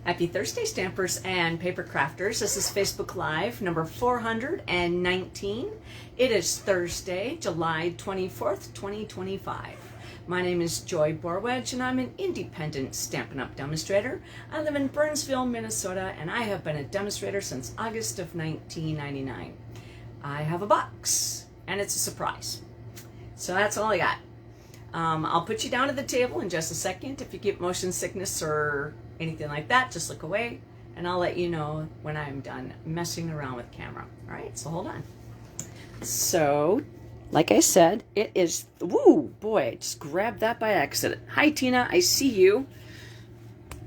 Happy Thursday, Stampers and Paper Crafters. This is Facebook Live number 419. It is Thursday, July 24th, 2025. My name is Joy Borwedge, and I'm an independent Stampin' Up! Demonstrator. I live in Burnsville, Minnesota, and I have been a demonstrator since August of 1999. I have a box, and it's a surprise. So that's all I got. I'll put you down at the table in just a second. If you get motion sickness or anything like that, just look away, and I'll let you know when I'm done messing around with camera. All right, so hold on. So, like I said, it is, woo, boy, I just grabbed that by accident. Hi, Tina, I see you.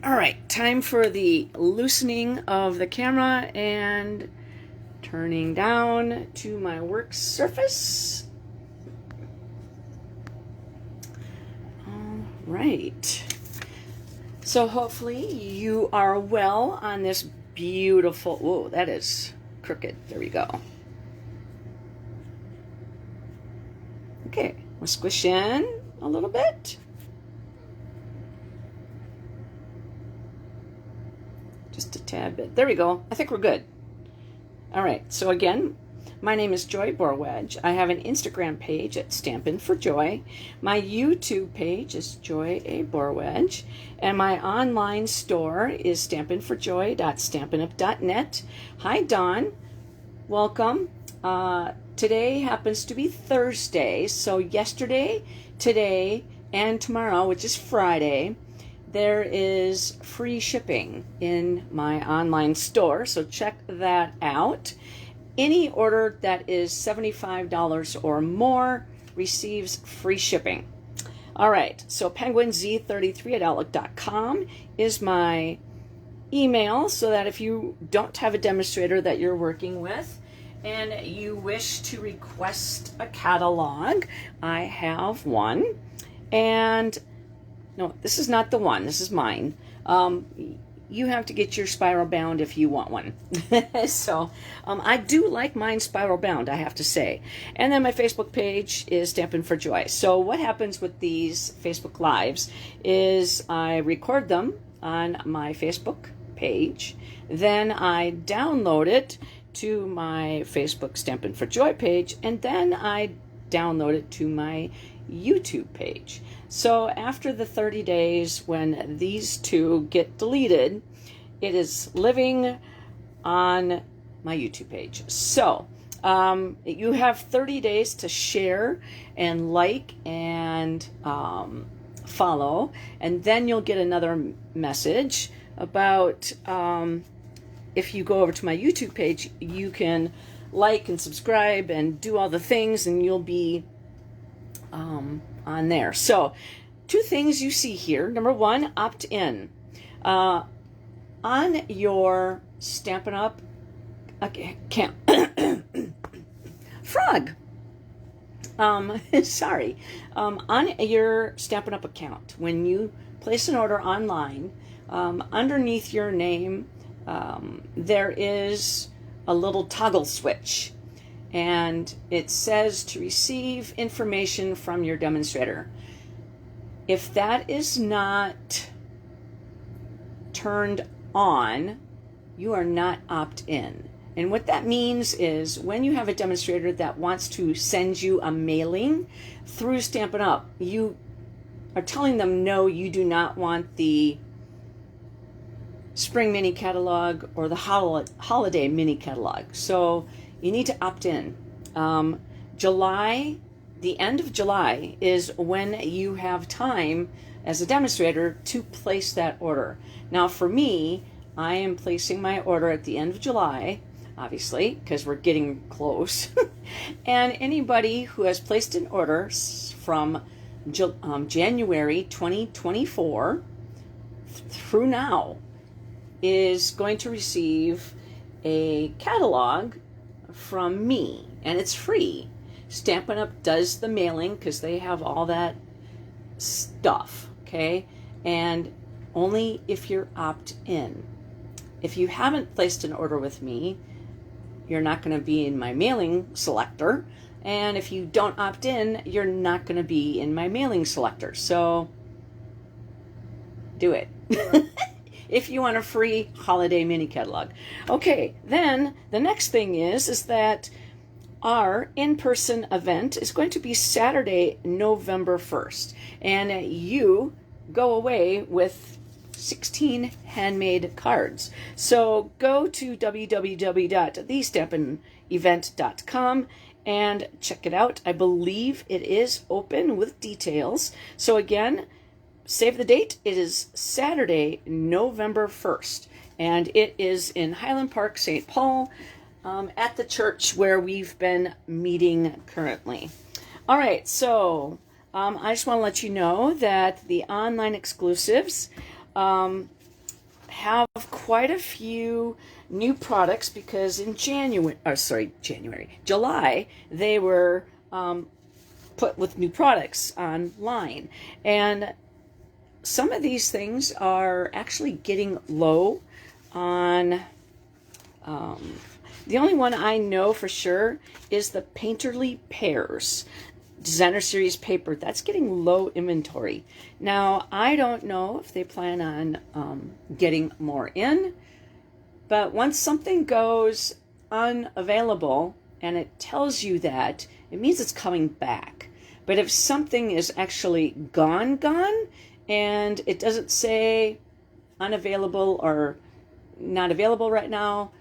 All right, time for the loosening of the camera and turning down to my work surface. Right. So hopefully you are well on this beautiful, whoa, that is crooked. There we go. Okay, we'll squish in a little bit. Just a tad bit. There we go. I think we're good. All right, so again, my name is Joy Borwedge. I have an Instagram page at Stampin' for Joy. My YouTube page is Joy A. Borwedge. And my online store is stampinforjoy.stampinup.net. Hi, Dawn. Welcome. Today happens to be Thursday. So yesterday, today, and tomorrow, which is Friday, there is free shipping in my online store. So check that out. Any order that is $75 or more receives free shipping. All right, so penguinz33@outlook.com is my email, so that if you don't have a demonstrator that you're working with and you wish to request a catalog, I have one. And no, this is not the one, this is mine. You have to get your spiral bound if you want one. So I do like mine spiral bound, I have to say. And then my Facebook page is Stampin' for Joy. So what happens with these Facebook Lives is I record them on my Facebook page, then I download it to my Facebook Stampin' for Joy page, and then I download it to my YouTube page. So after the 30 days, when these two get deleted, it is living on my YouTube page. So you have 30 days to share and like and follow, and then you'll get another message about if you go over to my YouTube page, you can like and subscribe and do all the things, and you'll be on there. So, two things you see here. Number one, opt in. On your Stampin' Up! Account. Frog! Sorry. On your Stampin' Up! Account, when you place an order online, underneath your name, there is a little toggle switch. And it says to receive information from your demonstrator. If that is not turned on, you are not opt-in. And what that means is when you have a demonstrator that wants to send you a mailing through Stampin' Up!, you are telling them, no, you do not want the spring mini catalog or the holiday mini catalog. So you need to opt in. July, the end of July is when you have time as a demonstrator to place that order. Now for me, I am placing my order at the end of July, obviously, because we're getting close. And anybody who has placed an order from January 2024 through now is going to receive a catalog from me, and it's free. Stampin' Up! Does the mailing because they have all that stuff, okay? And only if you're opt-in. If you haven't placed an order with me, you're not going to be in my mailing selector, and if you don't opt in, you're not going to be in my mailing selector. So do it. if you want a free holiday mini catalog. Okay, then the next thing is that our in-person event is going to be Saturday, November 1st, and you go away with 16 handmade cards. So go to www.thestampinevent.com and check it out. I believe it is open with details. So again, save the date. It is Saturday, November 1st, and it is in Highland Park, St. Paul, at the church where we've been meeting currently. All right, so I just want to let you know that the online exclusives have quite a few new products because in July, they were put with new products online. And some of these things are actually getting low on... the only one I know for sure is the Painterly Pears Designer Series paper. That's getting low inventory. Now, I don't know if they plan on getting more in, but once something goes unavailable and it tells you that, it means it's coming back. But if something is actually gone, and it doesn't say unavailable or not available right now,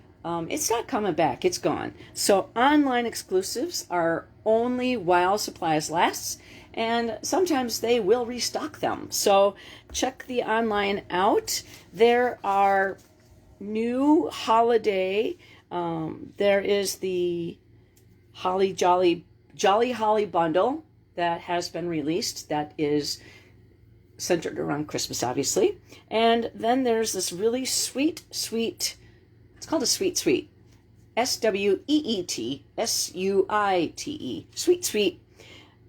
it's not coming back. It's gone. So online exclusives are only while supplies lasts, and sometimes they will restock them. So check the online out. There are new holiday. There is the Jolly Holly bundle that has been released. That is centered around Christmas, obviously. And then there's this really sweet. It's called a Sweet Sweet. SWEET SUITE. Sweet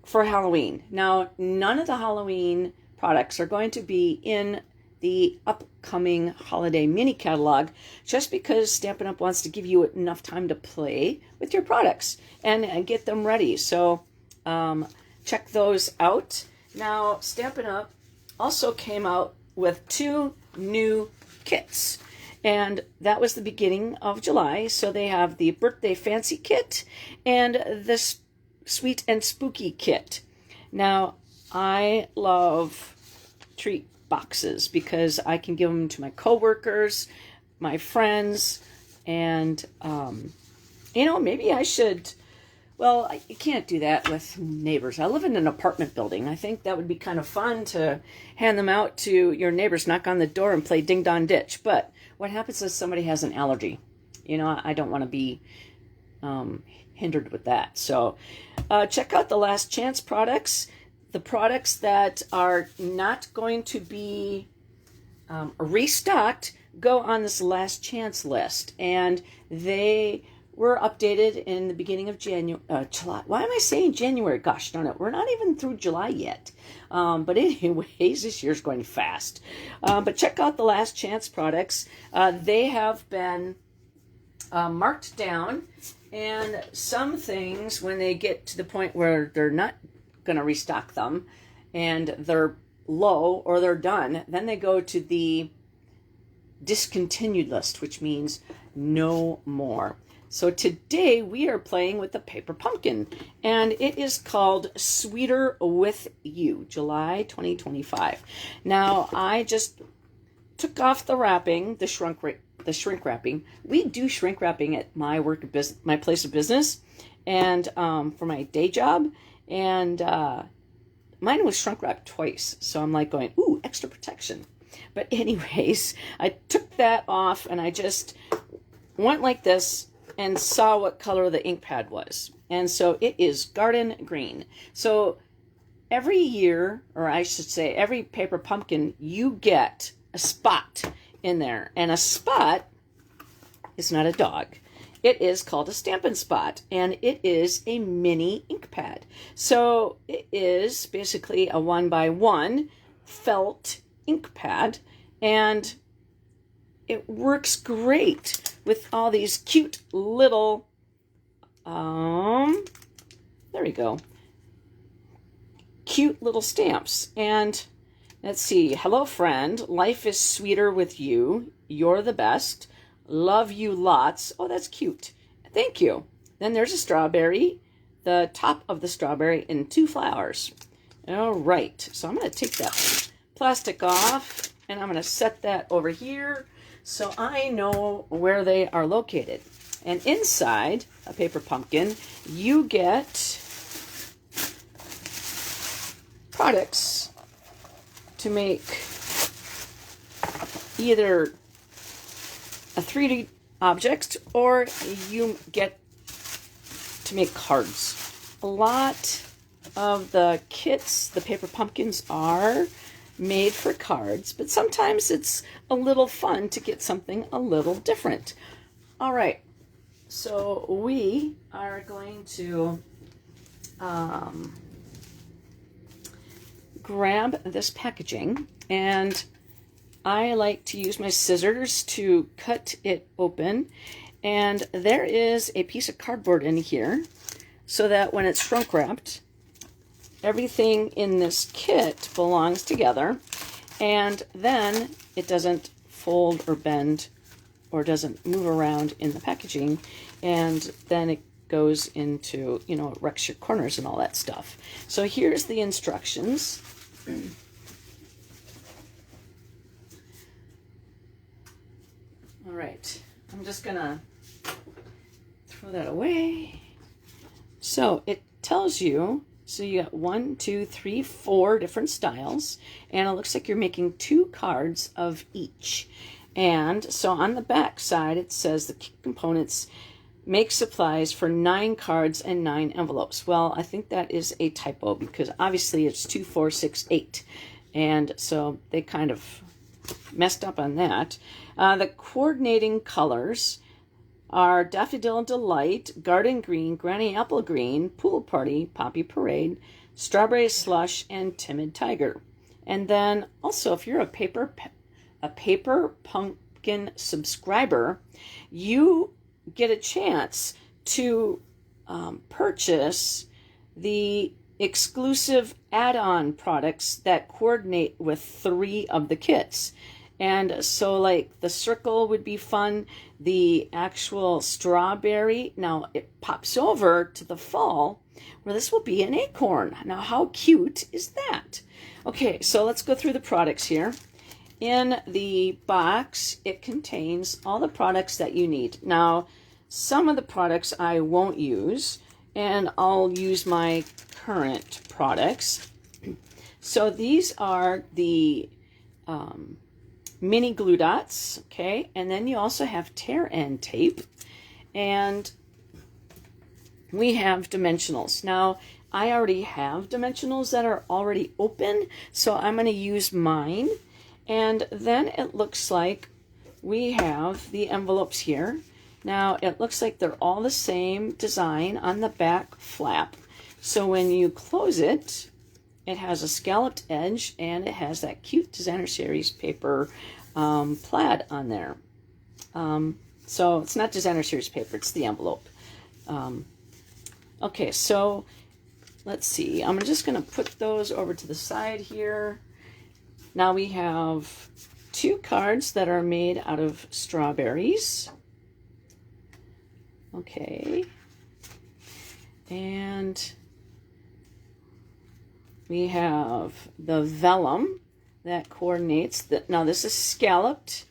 for Halloween. Now, none of the Halloween products are going to be in the upcoming holiday mini catalog just because Stampin' Up! Wants to give you enough time to play with your products and get them ready. So check those out. Now, Stampin' Up! Also came out with 2 new kits. And that was the beginning of July. So they have the Birthday Fancy Kit and the Sweet and Spooky Kit. Now, I love treat boxes because I can give them to my coworkers, my friends, and, maybe I should... Well, you can't do that with neighbors. I live in an apartment building. I think that would be kind of fun to hand them out to your neighbors, knock on the door, and play Ding Dong Ditch. But what happens if somebody has an allergy? I don't want to be hindered with that. So check out the Last Chance products. The products that are not going to be restocked go on this Last Chance list. And they were updated in the beginning of July. Why am I saying January? Gosh darn it. We're not even through July yet. But anyways, this year's going fast. But check out the Last Chance products. They have been marked down. And some things, when they get to the point where they're not going to restock them and they're low or they're done, then they go to the discontinued list, which means no more. So today we are playing with the Paper Pumpkin, and it is called Sweeter With You, July 2025. Now, I just took off the wrapping, the shrink wrapping. We do shrink wrapping at my my place of business, and for my day job, and mine was shrink wrapped twice. So I'm like going, ooh, extra protection. But anyways, I took that off, and I just went like this and saw what color the ink pad was. And so it is garden green. So every year, or I should say every Paper Pumpkin, you get a spot in there. And a spot is not a dog. It is called a Stampin' Spot, and it is a mini ink pad. So it is basically a 1x1 felt ink pad, and it works great with all these cute little, there we go, cute little stamps. And Let's see. Hello, friend. Life is sweeter with you. You're the best. Love you lots. Oh, that's cute. Thank you. Then there's a strawberry, the top of the strawberry, and 2 flowers. All right. So I'm going to take that plastic off, and I'm going to set that over here so I know where they are located. And inside a paper pumpkin, you get products to make either a 3D object or you get to make cards. A lot of the kits, the paper pumpkins, are made for cards, but sometimes it's a little fun to get something a little different. All right, so we are going to grab this packaging, and I like to use my scissors to cut it open, and there is a piece of cardboard in here so that when it's shrunk wrapped, everything in this kit belongs together, and then it doesn't fold or bend or doesn't move around in the packaging, and then it goes into, you know, it wrecks your corners and all that stuff. So here's the instructions. All right, I'm just gonna throw that away. So it tells you, so you got 1, 2, 3, 4 different styles, and it looks like you're making 2 cards of each. And so on the back side, it says the kit components make supplies for 9 cards and 9 envelopes. Well, I think that is a typo because obviously it's 2, 4, 6, 8. And so they kind of messed up on that. The coordinating colors are Daffodil Delight, Garden Green, Granny Apple Green, Pool Party, Poppy Parade, Strawberry Slush, and Timid Tiger. And then also, if you're a paper pumpkin subscriber, you get a chance to purchase the exclusive add-on products that coordinate with 3 of the kits. And so like the circle would be fun, the actual strawberry, now it pops over to the fall where this will be an acorn. Now how cute is that? Okay, so let's go through the products here. In the box, it contains all the products that you need. Now, some of the products I won't use, and I'll use my current products. So these are the mini glue dots, okay? And then you also have tear end tape, and we have dimensionals. Now, I already have dimensionals that are already open, so I'm going to use mine. And then it looks like we have the envelopes here. Now, it looks like they're all the same design on the back flap. So when you close it, it has a scalloped edge, and it has that cute Designer Series paper plaid on there. So it's not Designer Series paper, it's the envelope. Okay, so let's see. I'm just going to put those over to the side here. Now we have 2 cards that are made out of strawberries. Okay. And we have the vellum that coordinates. Now this is scalloped,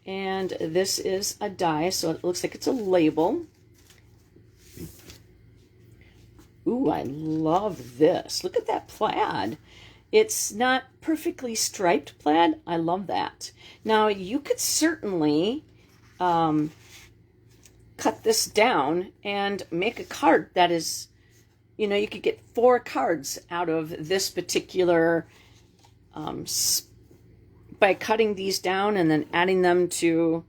and this is a die, so it looks like it's a label. Ooh, I love this. Look at that plaid. It's not perfectly striped plaid. I love that. Now, you could certainly cut this down and make a card that is, you know, you could get 4 cards out of this particular, by cutting these down and then adding them to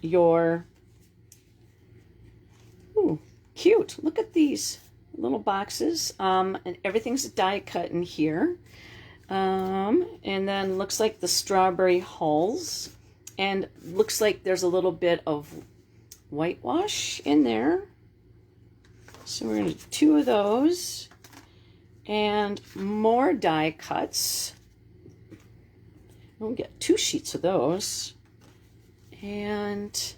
your, ooh, cute. Look at these little boxes, and everything's die cut in here. And then looks like the strawberry hulls, and looks like there's a little bit of whitewash in there. So we're going to do 2 of those, and more die cuts. We'll get 2 sheets of those. And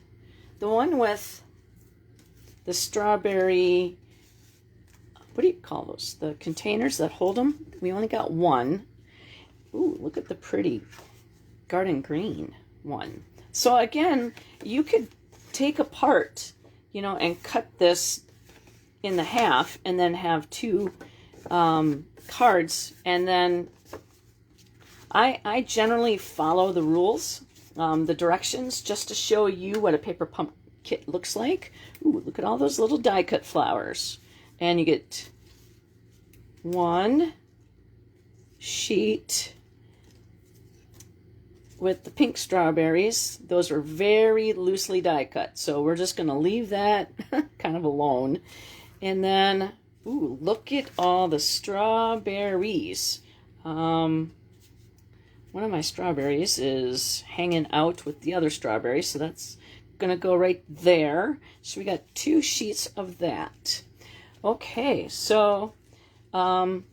the one with the strawberry, what do you call those? The containers that hold them? We only got 1. Ooh, look at the pretty garden green one. So again, you could take apart, you know, and cut this in the half and then have 2 cards. And then I generally follow the rules, the directions, just to show you what a paper pump kit looks like. Ooh, look at all those little die cut flowers. And you get 1 sheet with the pink strawberries. Those are very loosely die cut, so we're just going to leave that kind of alone. And then, ooh, look at all the strawberries. One of my strawberries is hanging out with the other strawberries, so that's going to go right there. So we got 2 sheets of that. Okay, so I'm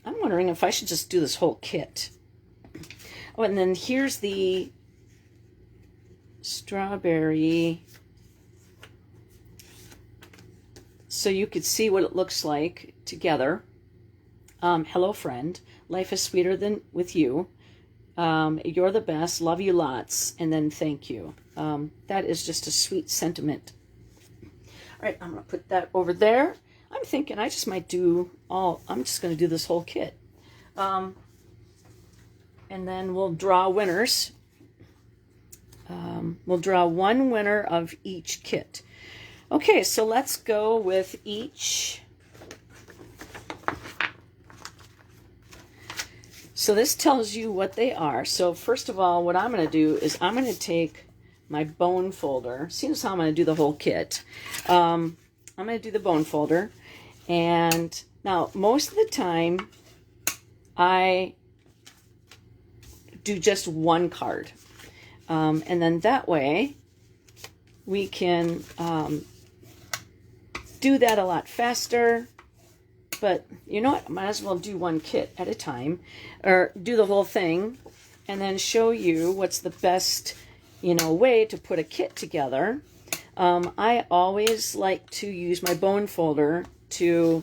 wondering if I should just do this whole kit. Oh, and then here's the strawberry, so you could see what it looks like together. Hello, friend. Life is sweeter than with you. You're the best. Love you lots. And then thank you. That is just a sweet sentiment. All right, I'm going to put that over there. I'm thinking I just might do I'm just going to do this whole kit. And then we'll draw winners. We'll draw 1 winner of each kit. Okay, so let's go with each. So this tells you what they are. So first of all, what I'm going to do is I'm going to take my bone folder. See how I'm going to do the whole kit. I'm going to do the bone folder. And now, most of the time, I do just 1 card. And then that way, we can do that a lot faster. But you know what? Might as well do 1 kit at a time, or do the whole thing, and then show you what's the best, you know, way to put a kit together. I always like to use my bone folder to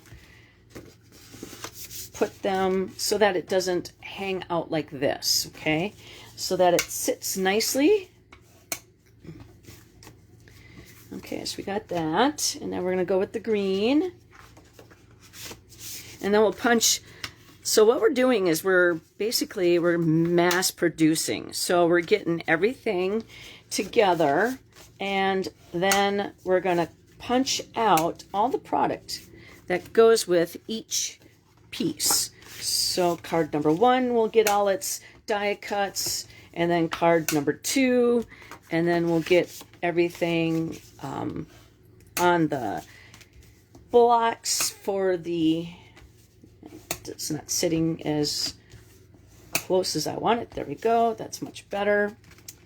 put them so that it doesn't hang out like this, okay? So that it sits nicely. Okay, so we got that, and then we're going to go with the green. And then we'll punch. So what we're doing is we're mass producing. So we're getting everything together, and then we're going to punch out all the product that goes with each piece. So card number 1 will get all its die cuts, and then card number 2, and then we'll get everything on the blocks for the. It's not sitting as close as I want it. There we go. That's much better.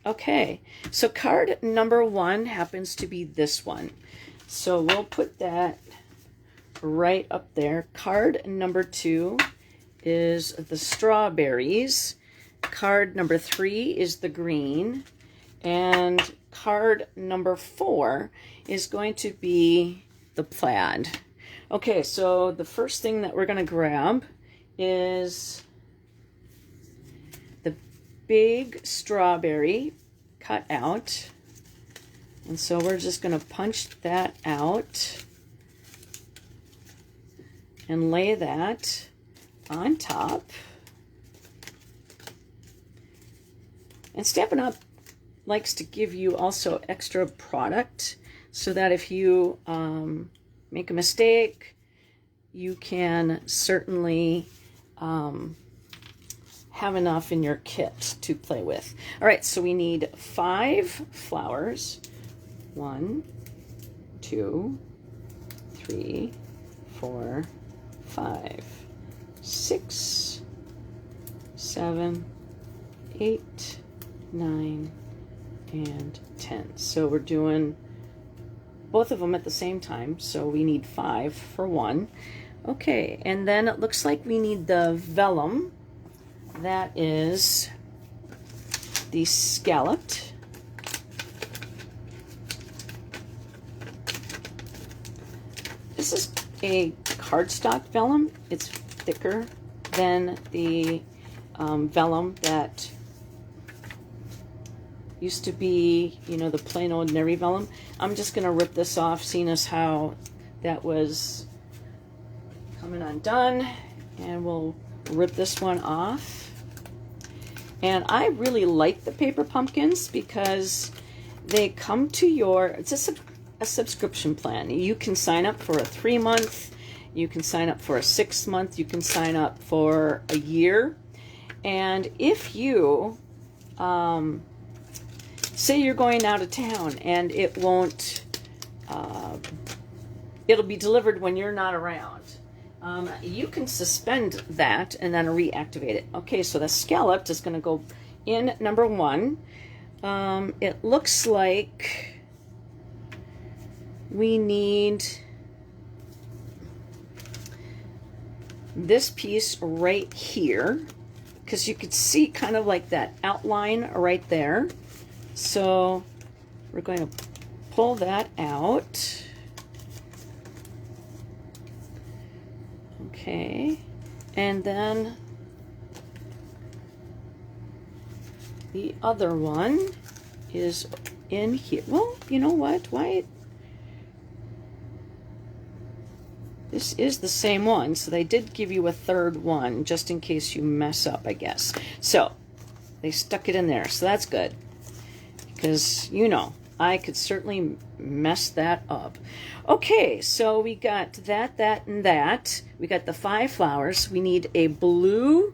Okay, so card number 1 happens to be this one. So we'll put that right up there. Card number 2 is the strawberries. Card number 3 is the green. And card number 4 is going to be the plaid. Okay, so the first thing that we're going to grab is the big strawberry cut out. And so we're just going to punch that out and lay that on top. And Stampin' Up! Likes to give you also extra product so that if you make a mistake, you can certainly have enough in your kit to play with. All right, so we need 5 flowers. 1, 2, 3, 4, 5, 6, 7, 8, 9, and 10. So we're doing both of them at the same time, so we need 5 for 1. Okay, and then it looks like we need the vellum. That is the scalloped. This is a cardstock vellum. It's thicker than the vellum that used to be, you know, the plain ordinary vellum. I'm just going to rip this off, seeing as how that was coming undone, and we'll rip this one off. And I really like the paper pumpkins because they come to your, it's a subscription plan. You can sign up for a 3-month, you can sign up for a 6-month, you can sign up for a year. And if you say you're going out of town and it won't, it'll be delivered when you're not around, you can suspend that and then reactivate it. Okay, so the scalloped is going to go in number 1. It looks like we need this piece right here, because you could see kind of like that outline right there. So we're going to pull that out. Okay, and then the other one is in here. Well, you know what? Why? This is the same one, so they did give you a third one just in case you mess up, I guess. So they stuck it in there, so that's good. Because, you know, I could certainly mess that up. Okay, so we got that, that, and that. We got the 5 flowers. We need a blue.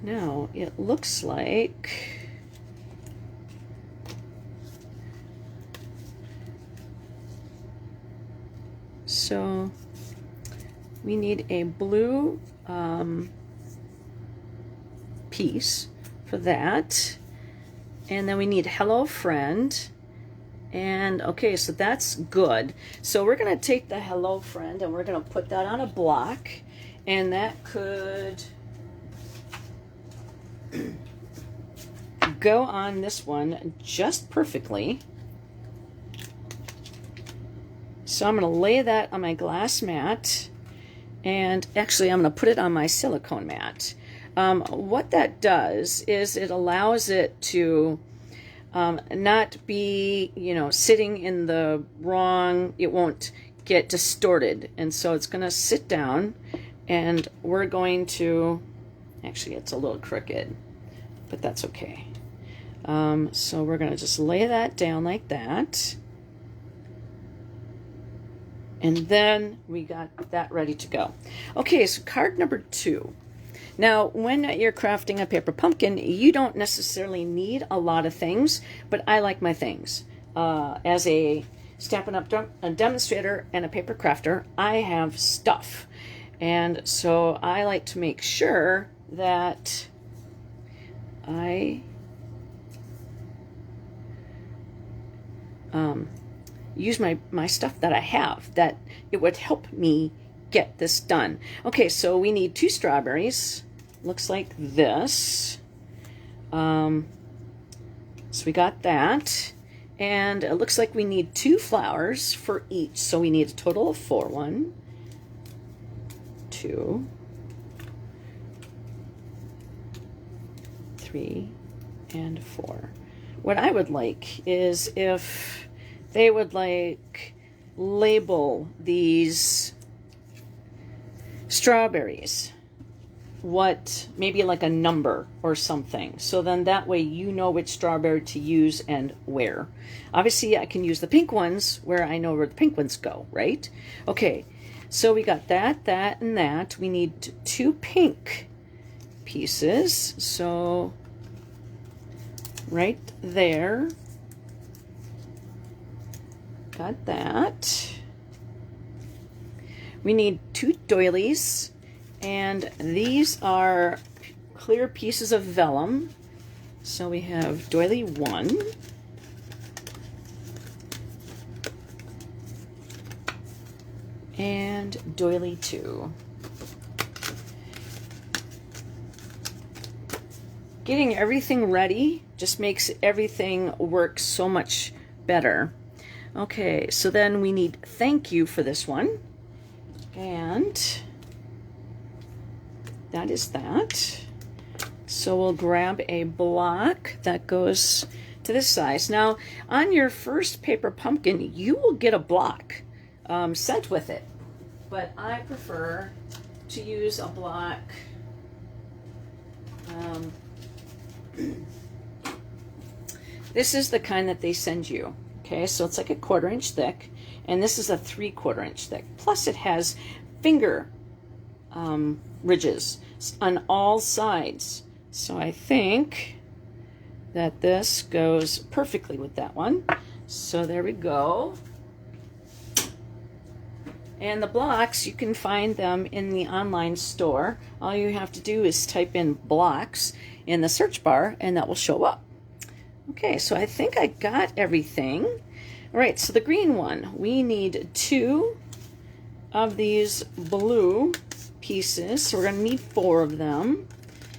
Now, it looks like so we need a blue piece for that, and then we need Hello Friend. And okay, so that's good. So we're going to take the Hello Friend and we're going to put that on a block, and that could go on this one just perfectly. So I'm going to lay that on my glass mat, and actually I'm going to put it on my silicone mat. What that does is it allows it to not be, you know, sitting in the wrong, it won't get distorted. And so it's going to sit down, and we're going to, actually it's a little crooked, but that's okay. So we're going to just lay that down like that. And then we got that ready to go. Okay, so card number 2. Now, when you're crafting a paper pumpkin, you don't necessarily need a lot of things, but I like my things. As a Stampin' Up! A demonstrator and a paper crafter, I have stuff. And so I like to make sure that I use my stuff that I have, that it would help me get this done. Okay, so we need 2 strawberries. Looks like this. So we got that. And it looks like we need 2 flowers for each. So we need a total of 4. 1, 2, 3, and 4. What I would like is if they would like label these strawberries, what, maybe like a number or something, so then that way you know which strawberry to use and where. Obviously I can use the pink ones where I know where the pink ones go, right? Okay, so we got that, that, and that. We need 2 pink pieces, so right there, got that. We need 2 doilies, and these are clear pieces of vellum. So we have doily 1, and doily 2. getting everything ready just makes everything work so much better. Okay, so then we need thank you for this one. And that is that. So we'll grab a block that goes to this size. Now, on your first paper pumpkin, you will get a block sent with it. But I prefer to use a block this is the kind that they send you. Okay, so it's like a 1/4 inch thick, and this is a 3/4 inch thick. Plus it has finger ridges on all sides. So I think that this goes perfectly with that one. So there we go. And the blocks, you can find them in the online store. All you have to do is type in blocks in the search bar and that will show up. Okay, so I think I got everything. All right, so the green one, we need 2 of these blue pieces. So we're gonna need 4 of them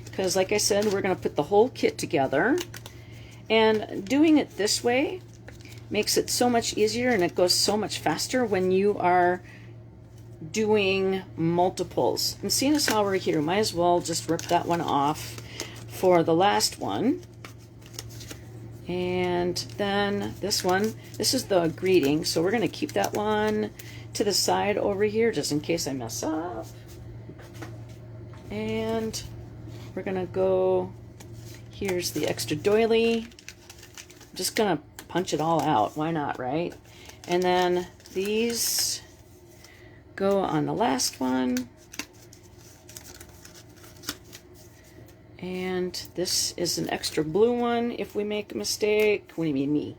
because like I said, we're gonna put the whole kit together. And doing it this way makes it so much easier and it goes so much faster when you are doing multiples. And seeing as how we're here, might as well just rip that one off for the last one. And then this one, this is the greeting, so we're going to keep that one to the side over here just in case I mess up. And we're going to go, here's the extra doily. I'm just going to punch it all out, why not, right? And then these go on the last one. And this is an extra blue one if we make a mistake. What do you mean me?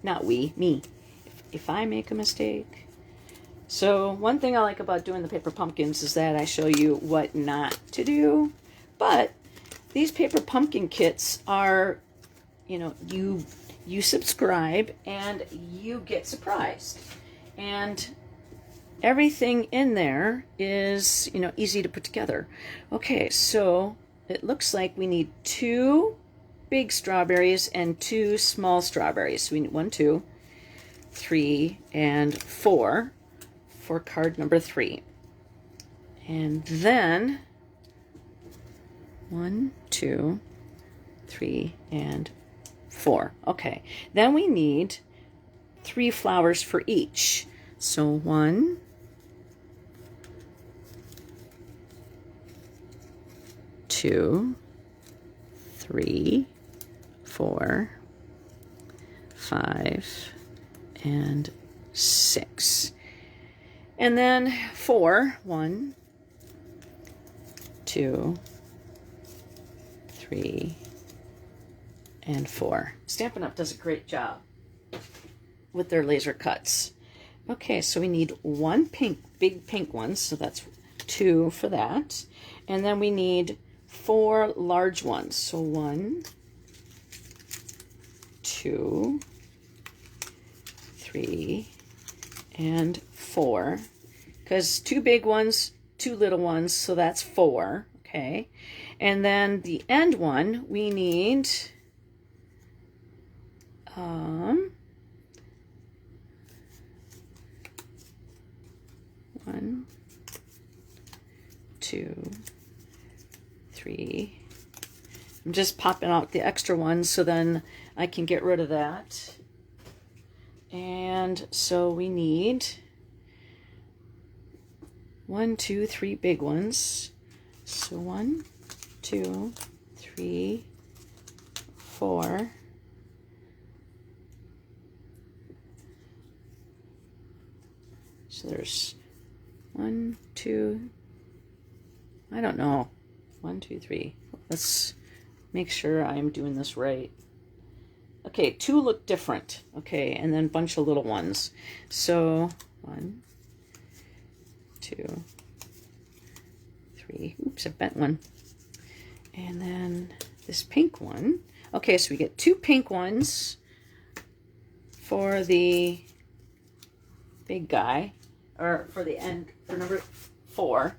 Not we, me. If I make a mistake. So one thing I like about doing the paper pumpkins is that I show you what not to do. But these paper pumpkin kits are, you know, you subscribe and you get surprised. And everything in there is, you know, easy to put together. Okay, so it looks like we need 2 big strawberries and 2 small strawberries. So we need 1, 2, 3, and 4 for card number 3. And then 1, 2, 3, and 4. Okay, then we need 3 flowers for each. So 1, 2, 3, 4, 5, and 6. And then 4, 1, 2, 3, and 4. Stampin' Up! Does a great job with their laser cuts. Okay, so we need 1 pink, big pink one, so that's 2 for that. And then we need 4 large ones. So 1, 2, 3, and 4. Because 2 big ones, 2 little ones, so that's 4. Okay. And then the end one, we need 1, 2, 3. I'm just popping out the extra ones so then I can get rid of that. And so we need 1, 2, 3 big ones. So 1, 2, 3, 4. So there's 1, 2, I don't know. 1, 2, 3. Let's make sure I'm doing this right. Okay, 2 look different. Okay, and then a bunch of little ones. So 1, 2, 3. Oops, I bent one. And then this pink one. Okay, so we get 2 pink ones for the big guy, or for the end, for number 4.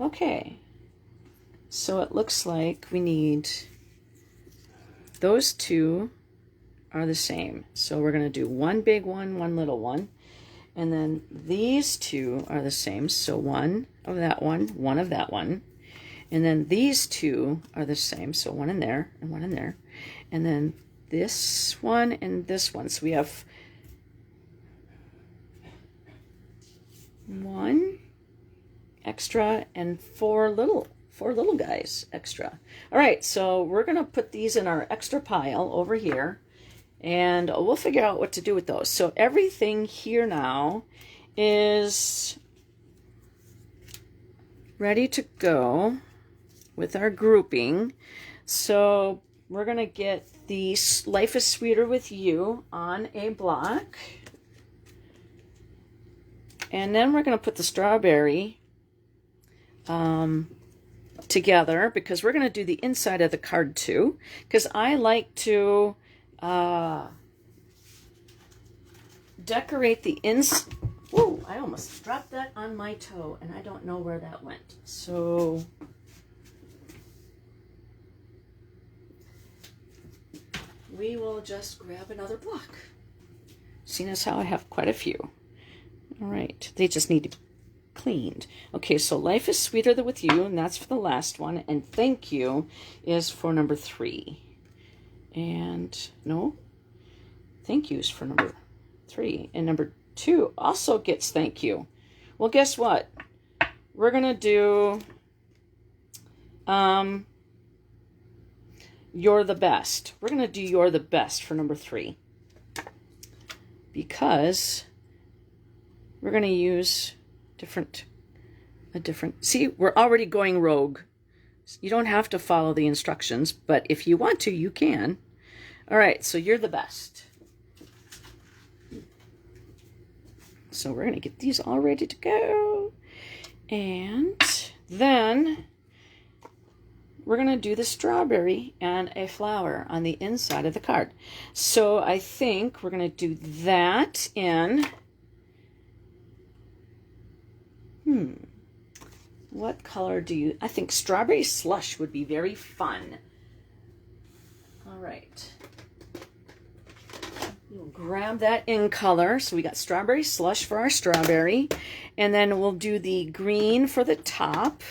Okay, so it looks like we need those two are the same. So we're going to do one big one, one little one. And then these two are the same. So one of that one of that one. And then these two are the same. So one in there and one in there. And then this one and this one. So we have one extra and four little guys extra. All right, so we're going to put these in our extra pile over here, and we'll figure out what to do with those. So everything here now is ready to go with our grouping. So we're going to get the Life is Sweeter with You on a block. And then we're going to put the strawberry together, because we're going to do the inside of the card too. Because I like to decorate the inside. Whoa, I almost dropped that on my toe, and I don't know where that went. So we will just grab another block. Seeing as how I have quite a few. All right, they just need to be cleaned. Okay, so Life is Sweeter with You, and that's for the last one. And Thank You is for number 3. And no, Thank You is for number 3. And number 2 also gets Thank You. Well, guess what? We're going to do You're the Best. We're going to do You're the Best for number 3. Because we're going to use a different, see, we're already going rogue. You don't have to follow the instructions, but if you want to, you can. All right, so You're the Best. So we're going to get these all ready to go. And then we're going to do the strawberry and a flower on the inside of the card. So I think we're going to do that in... what color do you... I think Strawberry Slush would be very fun. All right. We'll grab that in color. So we got Strawberry Slush for our strawberry. And then we'll do the green for the top.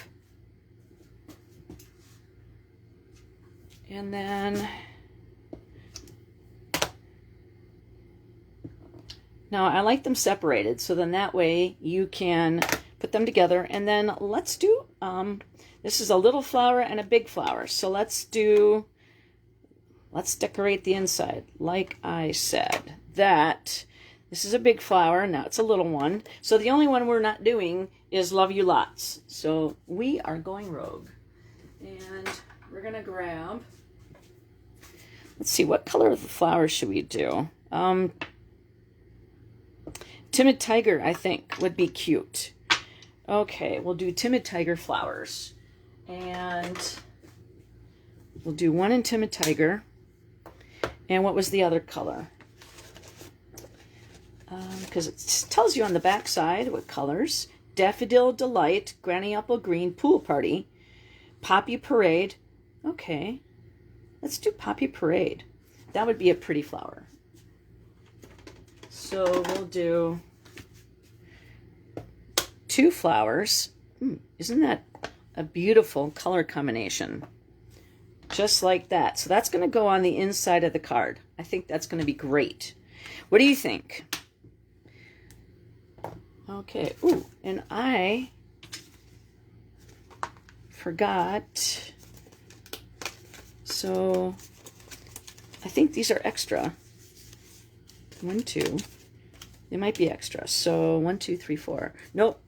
And then... now I like them separated, so then that way you can put them together. And then let's do, this is a little flower and a big flower. So let's decorate the inside. Like I said, this is a big flower, now it's a little one. So the only one we're not doing is Love You Lots. So we are going rogue. And we're gonna grab, let's see, what color of the flowers should we do? Timid Tiger, I think, would be cute. Okay, we'll do Timid Tiger flowers. And we'll do one in Timid Tiger. And what was the other color? Because it tells you on the back side what colors. Daffodil Delight, Granny Apple Green, Pool Party, Poppy Parade. Okay, let's do Poppy Parade. That would be a pretty flower. So we'll do 2 flowers. Isn't that a beautiful color combination? Just like that. So that's going to go on the inside of the card. I think that's going to be great. What do you think? Okay. Ooh, and I forgot. So I think these are extra. 1, 2. They might be extra. So 1, 2, 3, 4. Nope.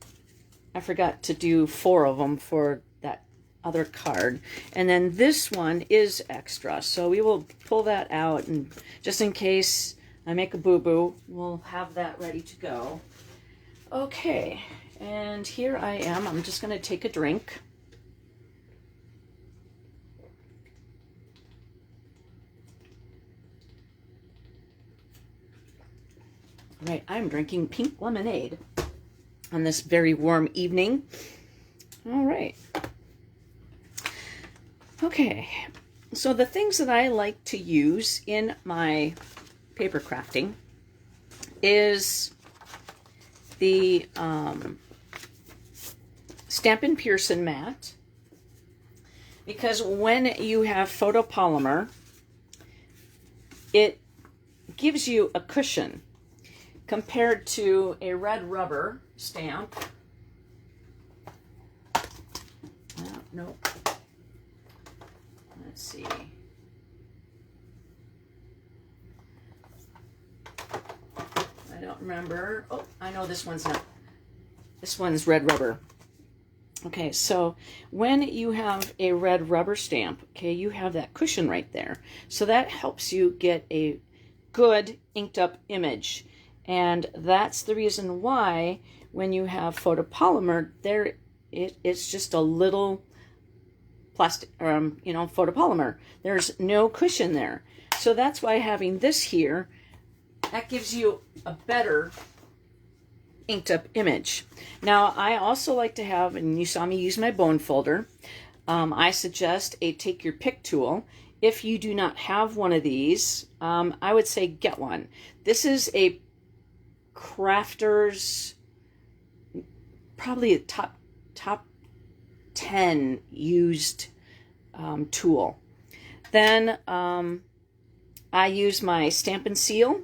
I forgot to do 4 of them for that other card. And then this one is extra. So we will pull that out, and just in case I make a boo-boo, we'll have that ready to go. Okay. And here I am. I'm just going to take a drink. Right, I'm drinking pink lemonade on this very warm evening. All right. Okay. So the things that I like to use in my paper crafting is the Stampin' Pearson mat, because when you have photopolymer, it gives you a cushion compared to a red rubber stamp. Nope. Let's see. I don't remember. Oh, I know this one's not. This one's red rubber. Okay, so when you have a red rubber stamp, okay, you have that cushion right there. So that helps you get a good inked up image. And that's the reason why when you have photopolymer, it's just a little plastic, photopolymer. There's no cushion there. So that's why having this here, that gives you a better inked up image. Now, I also like to have, and you saw me use my bone folder, I suggest a take your pick tool. If you do not have one of these, I would say get one. This is a crafter's, probably a top 10 used tool. Then I use my Stampin' Seal.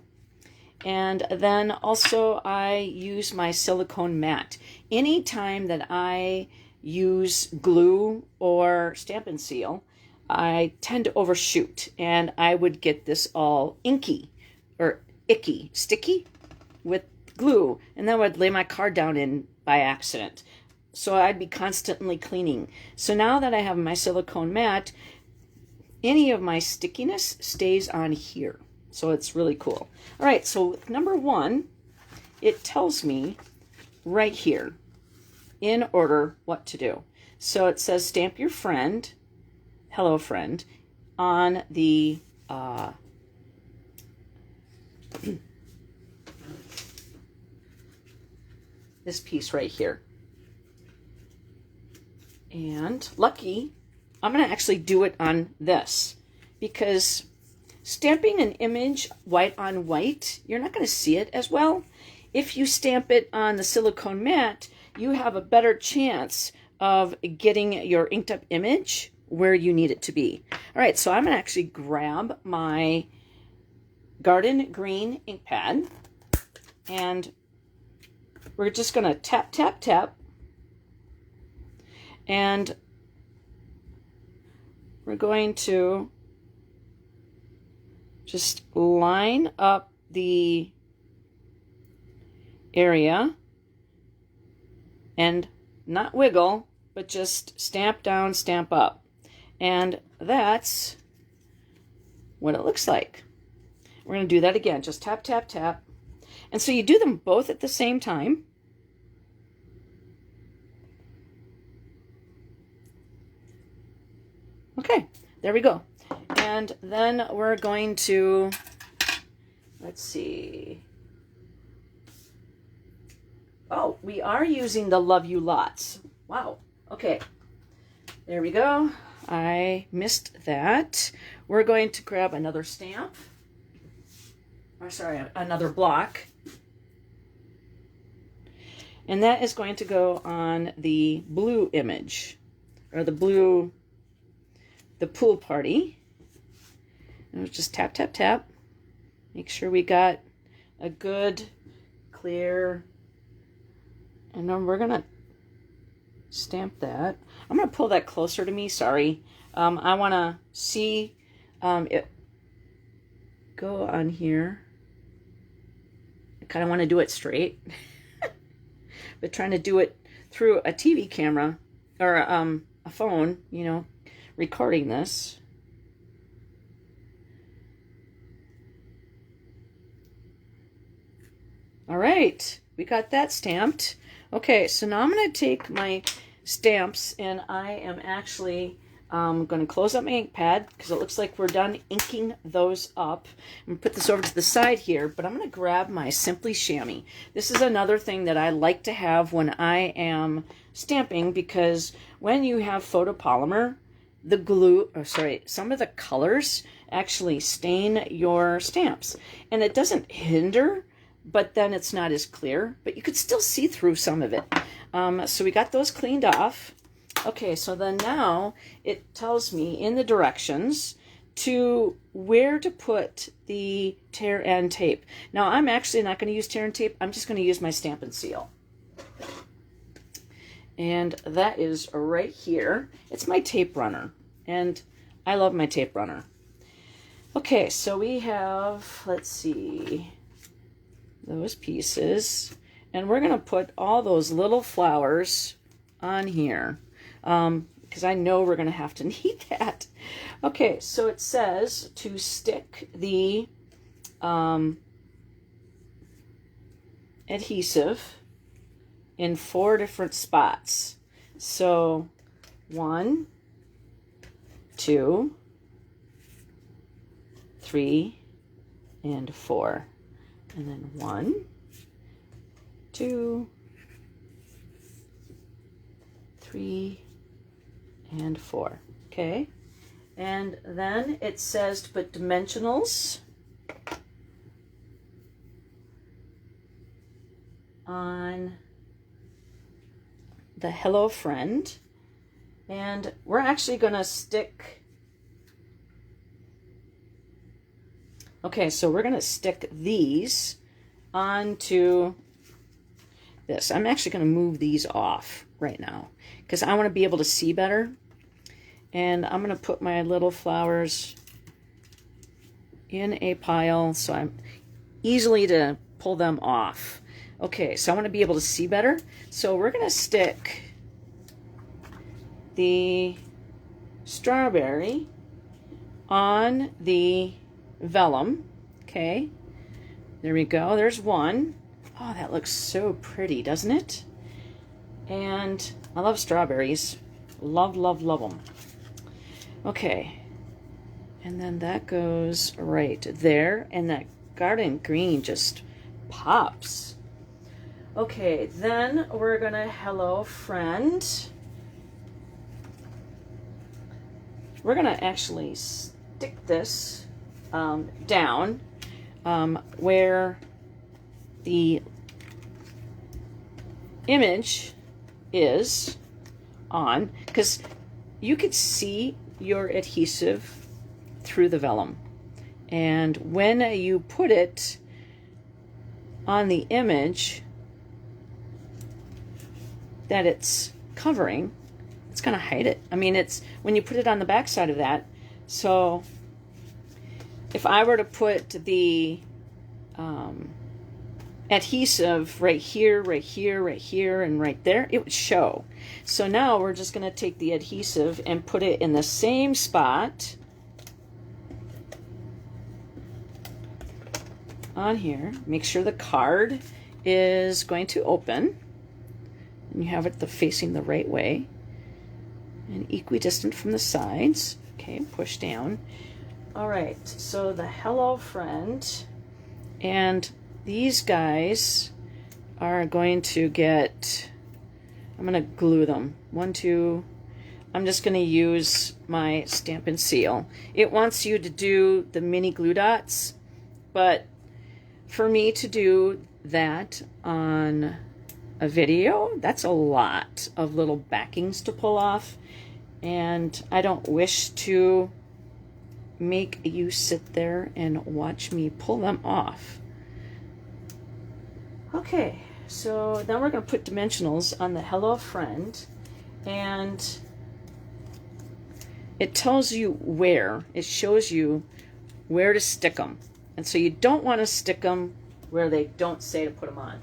And then also I use my silicone mat. Anytime that I use glue or Stampin' Seal, I tend to overshoot, and I would get this all inky or sticky with glue, and then I would lay my card down in by accident. So I'd be constantly cleaning. So now that I have my silicone mat, any of my stickiness stays on here. So it's really cool. All right, so number 1, it tells me right here in order what to do. So it says stamp your friend, hello friend, on the this piece right here. And lucky, I'm going to actually do it on this, because stamping an image white on white, you're not going to see it as well. If you stamp it on the silicone mat, you have a better chance of getting your inked up image where you need it to be. All right, so I'm going to actually grab my Garden Green ink pad, and we're just going to tap, tap, tap, and we're going to just line up the area and not wiggle, but just stamp down, stamp up. And that's what it looks like. We're going to do that again. Just tap, tap, tap. And so you do them both at the same time. Okay, there we go. And then we're going to, let's see. Oh, we are using the Love You Lots. Wow. Okay. There we go. I missed that. We're going to grab another stamp. Or sorry, another block. And that is going to go on the blue image, or the pool party. And just tap, tap, tap. Make sure we got a good, clear, and then we're gonna stamp that. I'm gonna pull that closer to me, sorry. I wanna see it go on here. I kinda wanna do it straight. But trying to do it through a TV camera, or a phone, recording this. All right, we got that stamped. Okay, so now I'm going to take my stamps, and I am actually going to close up my ink pad, because it looks like we're done inking those up. I'm going to put this over to the side here, but I'm going to grab my Simply Chamois. This is another thing that I like to have when I am stamping, because when you have photopolymer, the glue, or sorry, some of the colors actually stain your stamps. And it doesn't hinder, but then it's not as clear, but you could still see through some of it. So we got those cleaned off. Okay, so then now it tells me in the directions to where to put the tear and tape. Now I'm actually not going to use tear and tape. I'm just going to use my Stampin' Seal. And that is right here. It's my tape runner, and I love my tape runner. Okay, so we have, let's see, those pieces, and we're going to put all those little flowers on here, because I know we're going to have to need that. Okay, so it says to stick the adhesive in 4 different spots. So 1, 2, 3, and 4. And then 1, 2, 3, and 4. Okay. And then it says to put dimensionals on the Hello Friend, and we're actually going to stick, okay, so we're going to stick these onto this. I'm actually going to move these off right now because I want to be able to see better, and I'm going to put my little flowers in a pile so I'm easily to pull them off. Okay, so I want to be able to see better. So we're going to stick the strawberry on the vellum. Okay, there we go. There's one. Oh, that looks so pretty, doesn't it? And I love strawberries. Love, love, love them. Okay, and then that goes right there, and that garden green just pops. Okay, then we're gonna Hello Friend. We're gonna actually stick this down where the image is on, because you could see your adhesive through the vellum, and when you put it on the image that it's covering, it's going to hide it. I mean, it's when you put it on the back side of that. So if I were to put the adhesive right here, right here, right here, and right there, it would show. So now we're just going to take the adhesive and put it in the same spot on here. Make sure the card is going to open, and you have it facing the right way and equidistant from the sides. Okay, push down. All right, so the Hello Friend, and these guys are going to get, I'm going to glue them. 1, 2, I'm just going to use my Stampin' Seal. It wants you to do the mini glue dots, but for me to do that on a video, that's a lot of little backings to pull off, and I don't wish to make you sit there and watch me pull them off. Okay, so then we're going to put dimensionals on the Hello Friend, and it tells you where, it shows you where to stick them, and so you don't want to stick them where they don't say to put them on.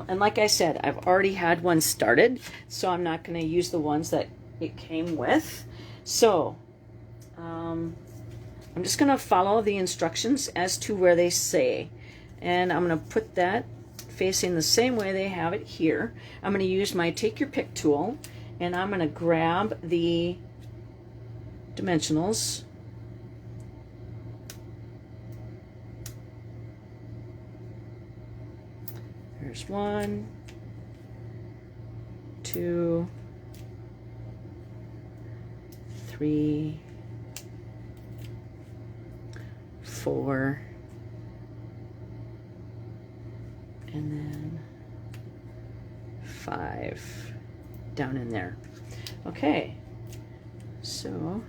And like I said, I've already had one started, so I'm not going to use the ones that it came with. So I'm just going to follow the instructions as to where they say, and I'm going to put that facing the same way they have it here. I'm going to use my Take Your Pick tool, and I'm going to grab the dimensionals, there's 1, 2, 3, 4, and then 5 down in there. Okay, so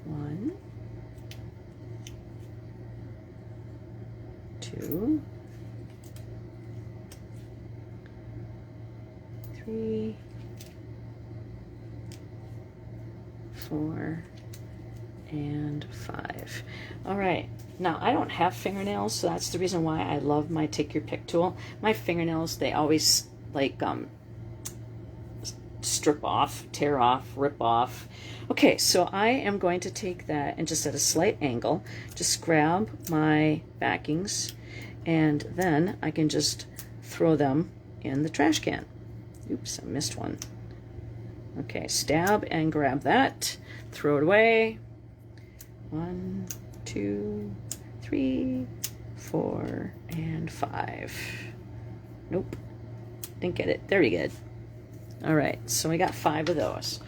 1, 2, 3, 4, and 5. All right, now I don't have fingernails, so that's the reason why I love my Take Your Pick tool. My fingernails, they always like strip off, tear off, rip off. Okay, so I am going to take that and just at a slight angle, just grab my backings, and then I can just throw them in the trash can. Oops, I missed one. Okay, stab and grab that, throw it away. 1, 2, 3, 4, and 5. Nope, didn't get it. There we go. All right, so we got 5 of those.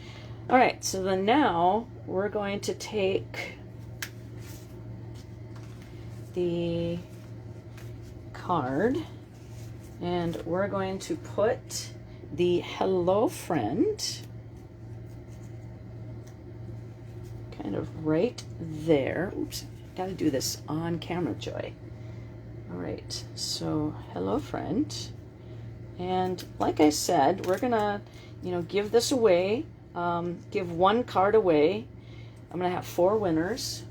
All right, so then now we're going to take the card and we're going to put the hello friend kind of right there. Oops, got to do this on camera, Joy. All right, so hello friend. And like I said, we're gonna, give this away, give 1 card away. I'm gonna have 4 winners,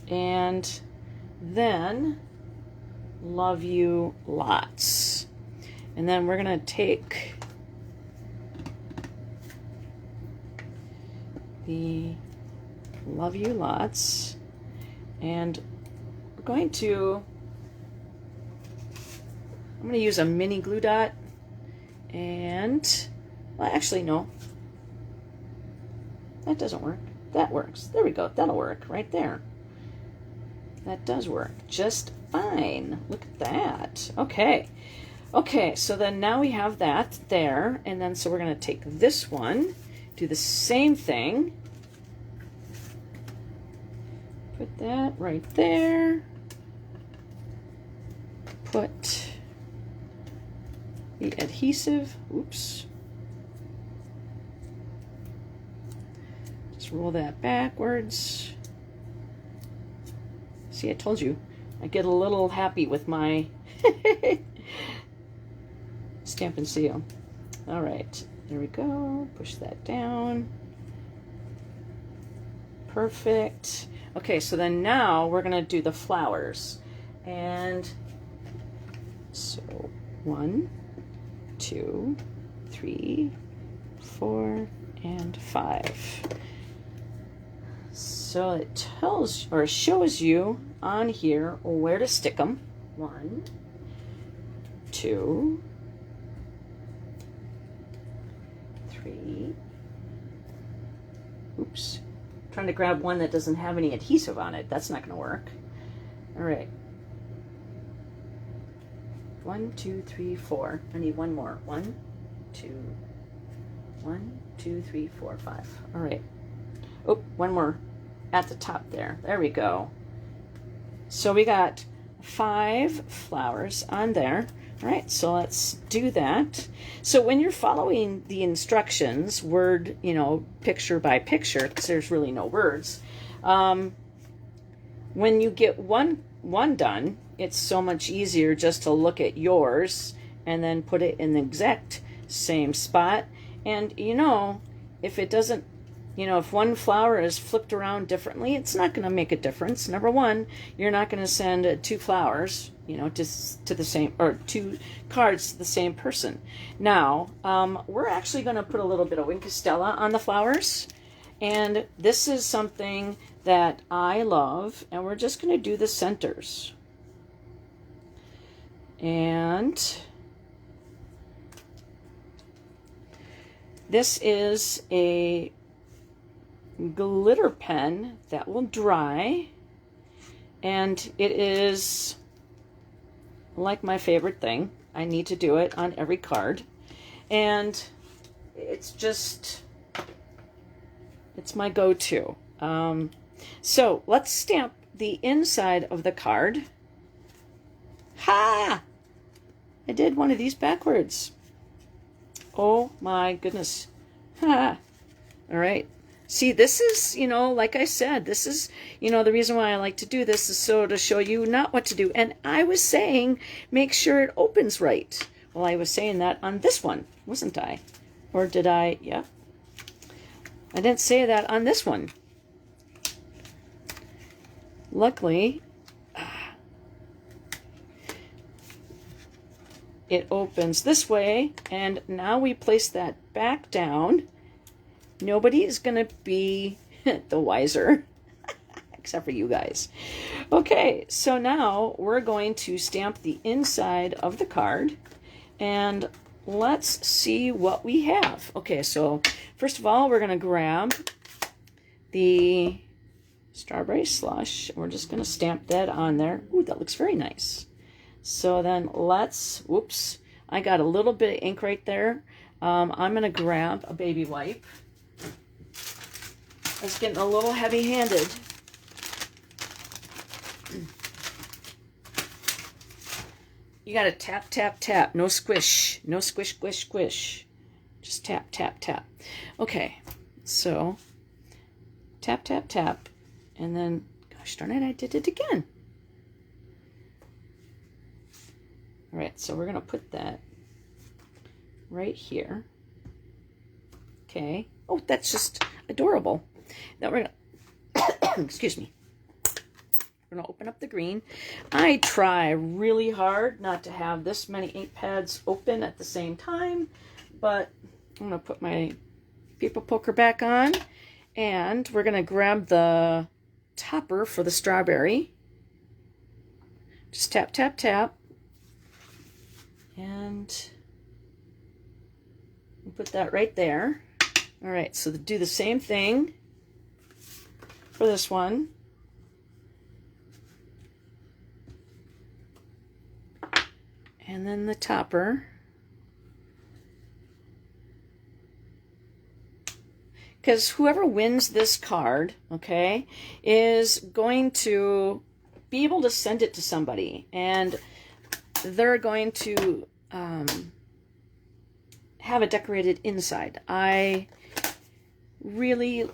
and then love you lots. And then we're gonna take the love you lots, and we're going to, I'm gonna use a mini glue dot. And, well, actually, no. That doesn't work. That works. There we go. That'll work right there. That does work just fine. Look at that. Okay. Okay, so then now we have that there. And then so we're going to take this one, do the same thing. Put that right there. Put the adhesive, oops. Just roll that backwards. See, I told you, I get a little happy with my stamp and seal. All right, there we go. Push that down. Perfect. Okay, so then now we're gonna do the flowers. And so 1, 2, 3, 4, and 5. So it tells or shows you on here where to stick them. 1, 2, 3. Oops. I'm trying to grab one that doesn't have any adhesive on it. That's not going to work. All right. 1, 2, 3, 4. I need one more. 1, 2, 1, 2, 3, 4, 5. All right. Oh, one more at the top there. There we go. So we got 5 flowers on there. All right, so let's do that. So when you're following the instructions, word, picture by picture, because there's really no words, when you get one done, it's so much easier just to look at yours and then put it in the exact same spot. And if it doesn't, if one flower is flipped around differently, it's not going to make a difference. Number one, you're not going to send 2 flowers, just to the same, or 2 cards to the same person. Now, we're actually going to put a little bit of Wink of Stella on the flowers. And this is something that I love, and we're just going to do the centers. And this is a glitter pen that will dry, and it is like my favorite thing. I need to do it on every card, and it's just It's my go-to. So let's stamp the inside of the card. Ha! I did one of these backwards. Oh my goodness. Ha! All right. See, this is, like I said, this is, the reason why I like to do this is so to show you not what to do. And I was saying, make sure it opens right. Well, I was saying that on this one, wasn't I? Or did I? Yeah. I didn't say that on this one. Luckily, it opens this way, and now we place that back down. Nobody is going to be the wiser, except for you guys. Okay, so now we're going to stamp the inside of the card, and let's see what we have. Okay, so first of all, we're going to grab the strawberry slush. We're just going to stamp that on there. Ooh, that looks very nice. So then let's, whoops, I got a little bit of ink right there. I'm going to grab a baby wipe. It's getting a little heavy-handed. You got to tap, tap, tap. No squish. No squish, squish, squish. Just tap, tap, tap. Okay, so tap, tap, tap. And then, gosh darn it, I did it again. All right, so we're going to put that right here. Okay. Oh, that's just adorable. Now we're going to, excuse me. We're going to open up the green. I try really hard not to have this many ink pads open at the same time, but I'm going to put my people poker back on, and we're going to grab the topper for the strawberry. Just tap, tap, tap. And we'll put that right there. All right, so do the same thing for this one. And then the topper. Because whoever wins this card, okay, is going to be able to send it to somebody. And they're going to have it decorated inside. I really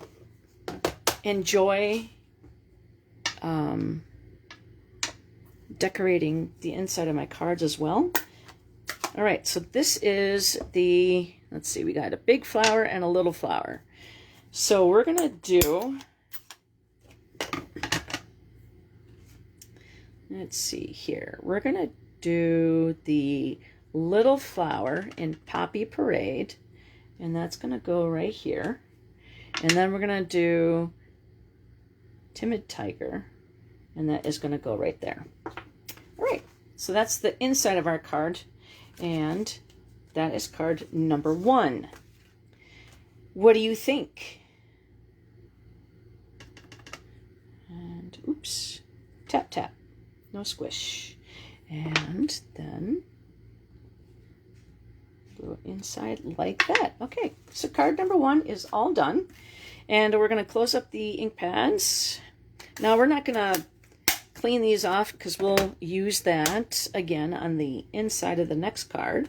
enjoy decorating the inside of my cards as well. All right, so this is the, let's see, we got a big flower and a little flower. So we're gonna do, let's see here, we're gonna do the little flower in Poppy Parade, and that's gonna go right here. And then we're gonna do Timid Tiger, and that is gonna go right there. All right, so that's the inside of our card, and that is card number 1. What do you think? And oops, tap, tap, no squish. And then go inside like that. Okay, so card number 1 is all done. And we're going to close up the ink pads. Now we're not going to clean these off because we'll use that again on the inside of the next card.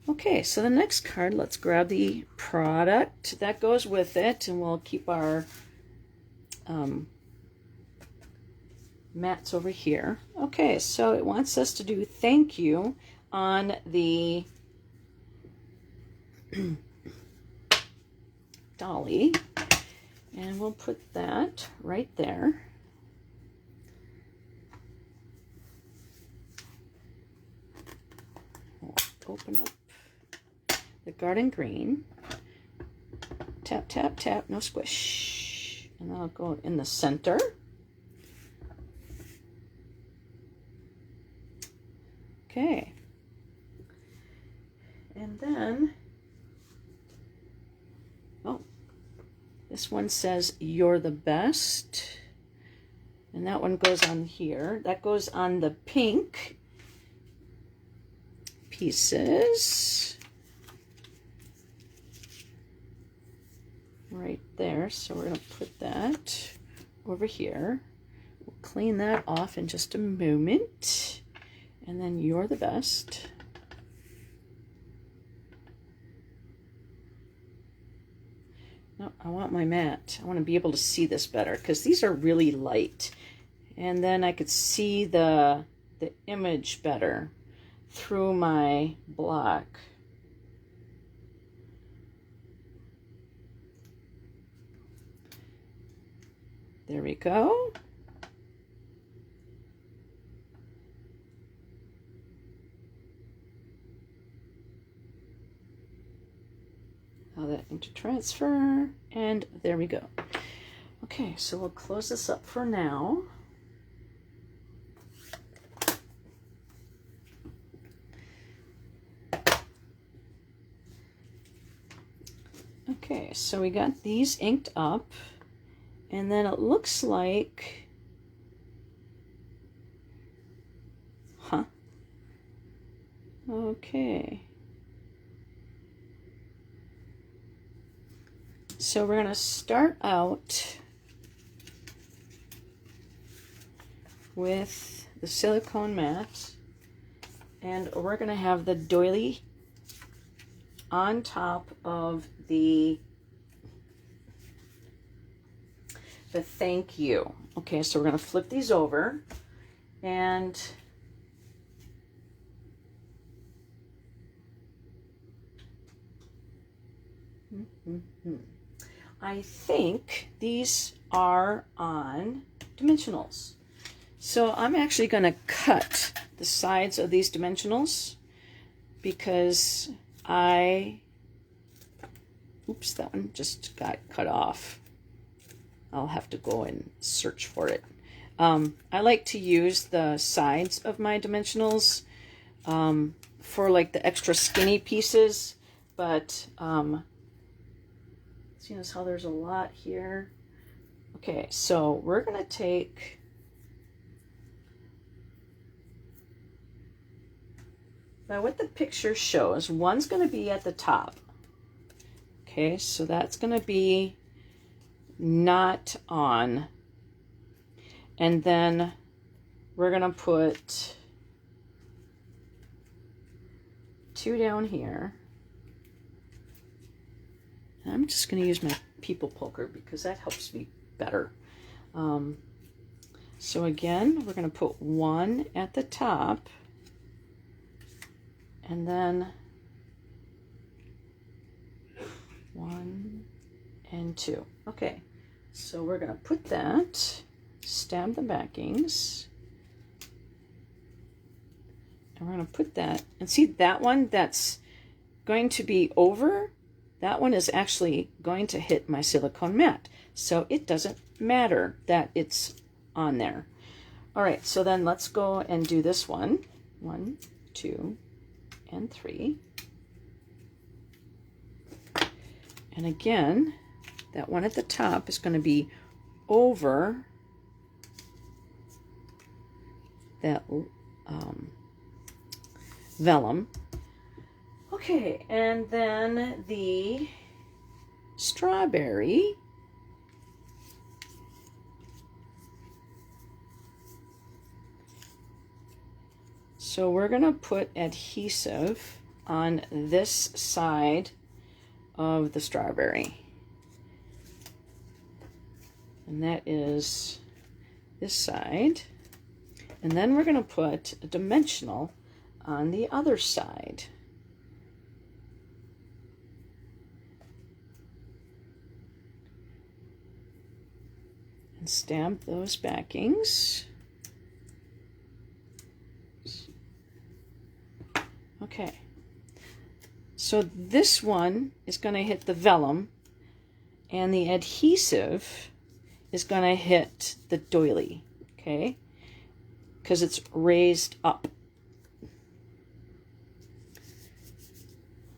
Okay, so the next card, let's grab the product that goes with it, and we'll keep our mats over here. Okay, so it wants us to do thank you on the dolly, and we'll put that right there. We'll open up the garden green. Tap, tap, tap, no squish. And that'll go in the center. Okay. And then, oh, this one says, "You're the best." And that one goes on here. That goes on the pink pieces. there, so we're going to put that over here. We'll clean that off in just a moment. And then You're the Best. No, I want my mat. I want to be able to see this better because these are really light. And then I could see the image better through my block. There we go. Allow that into transfer, and there we go. Okay, so we'll close this up for now. Okay, so we got these inked up, and then it looks like, okay. So we're going to start out with the silicone mat, and we're going to have the doily on top of the thank you. Okay, so we're going to flip these over, and I think these are on dimensionals. So I'm actually going to cut the sides of these dimensionals because oops, that one just got cut off. I'll have to go and search for it. I like to use the sides of my dimensionals for like the extra skinny pieces, but seeing as how there's a lot here. Okay, so we're going to take now what the picture shows, one's going to be at the top. Okay, so that's going to be not on. And then we're going to put 2 down here. And I'm just going to use my people poker because that helps me better. So again, we're going to put 1 at the top. And then 1 and 2. Okay, so we're going to put that, stab the backings, and we're going to put that, and see that one that's going to be over, that one is actually going to hit my silicone mat. So it doesn't matter that it's on there. All right, so then let's go and do this one. 1, 2, and 3. And again, that one at the top is going to be over that vellum. Okay, and then the strawberry. So we're going to put adhesive on this side of the strawberry. And that is this side. And then we're going to put a dimensional on the other side. And stamp those backings. Okay. So this one is going to hit the vellum, and the adhesive is going to hit the doily, okay? Because it's raised up.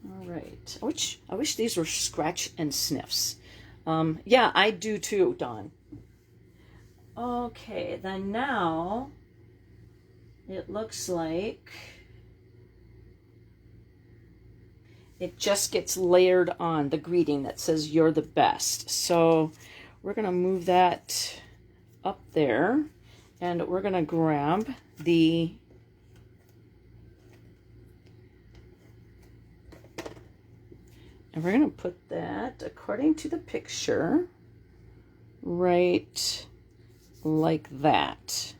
All right. I wish these were scratch and sniffs. Yeah, I do too, Dawn. Okay, then now it looks like it just gets layered on the greeting that says "You're the best." So we're going to move that up there, and we're going to grab the and we're going to put that according to the picture right like that.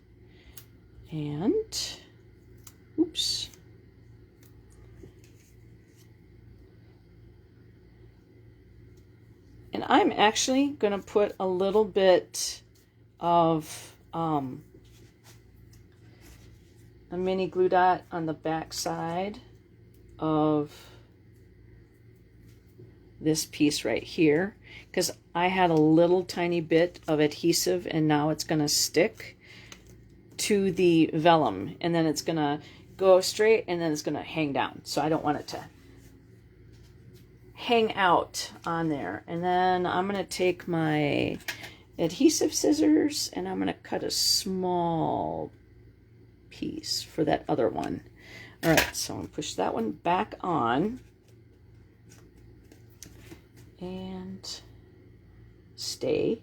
And oops. And I'm actually going to put a little bit of a mini glue dot on the back side of this piece right here, because I had a little tiny bit of adhesive and now it's going to stick to the vellum, and then it's going to go straight and then it's going to hang down. So I don't want it to hang out on there. And then I'm going to take my adhesive scissors and I'm going to cut a small piece for that other one. All right, so I'm going to push that one back on and stay.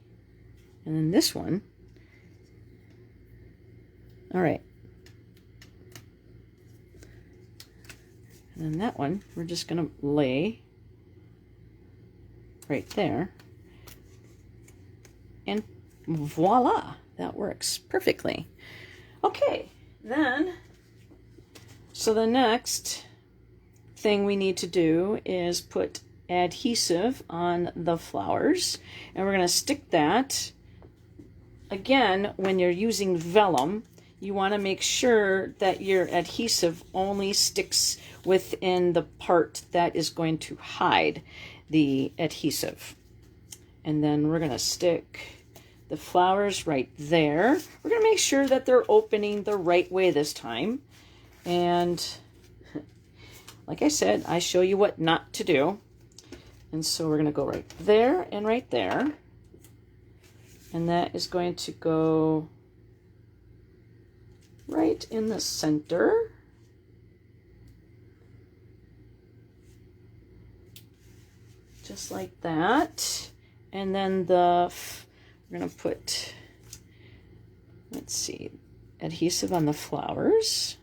And then this one, all right. And then that one, we're just going to lay right there. And voila, that works perfectly. Okay, then, so the next thing we need to do is put adhesive on the flowers, and we're going to stick that. Again, when you're using vellum, you want to make sure that your adhesive only sticks within the part that is going to hide the adhesive. And then we're going to stick the flowers right there. We're going to make sure that they're opening the right way this time. And like I said, I show you what not to do. And so we're going to go right there and right there. And that is going to go right in the center. Just like that. And then we're going to put, let's see, adhesive on the flowers.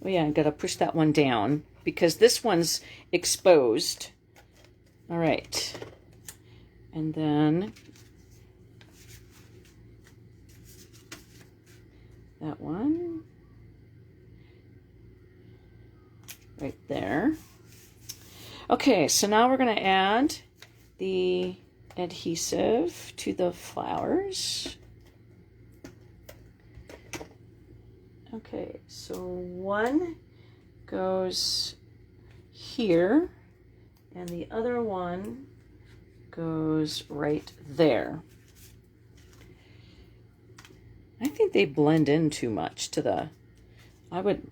Oh yeah, I've got to push that one down because this one's exposed. All right. And then that one right there. Okay, so now we're going to add the adhesive to the flowers. Okay, so one goes here and the other one goes right there. I think they blend in too much to the, I would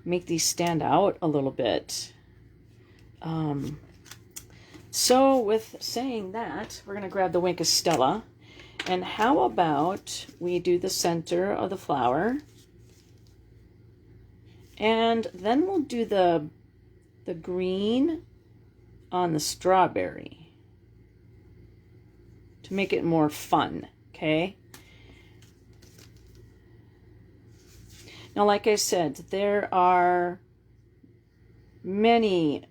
make these stand out a little bit. So with saying that, we're going to grab the Wink of Stella. And how about we do the center of the flower. And then we'll do the green on the strawberry to make it more fun, okay? Now, like I said, there are many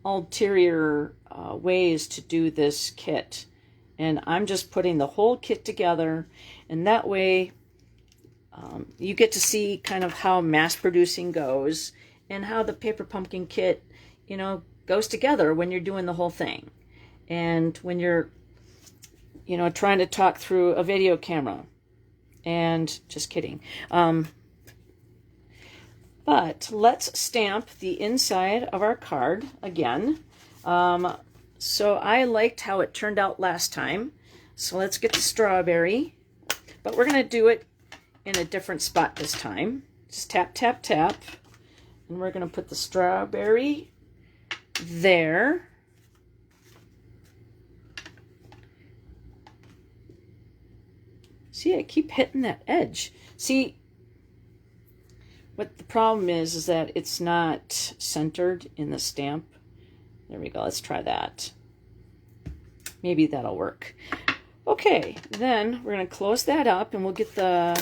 ulterior ways to do this kit. And I'm just putting the whole kit together. And that way you get to see kind of how mass producing goes and how the Paper Pumpkin kit, you know, goes together when you're doing the whole thing. And when you're, you know, trying to talk through a video camera. And just kidding. But let's stamp the inside of our card again. So I liked how it turned out last time. So let's get the strawberry. But we're going to do it in a different spot this time. Just tap, tap, tap. And we're going to put the strawberry there. See, I keep hitting that edge. See, What the problem is that it's not centered in the stamp. There we go. Let's try that. Maybe that'll work. Okay, then we're going to close that up and we'll get the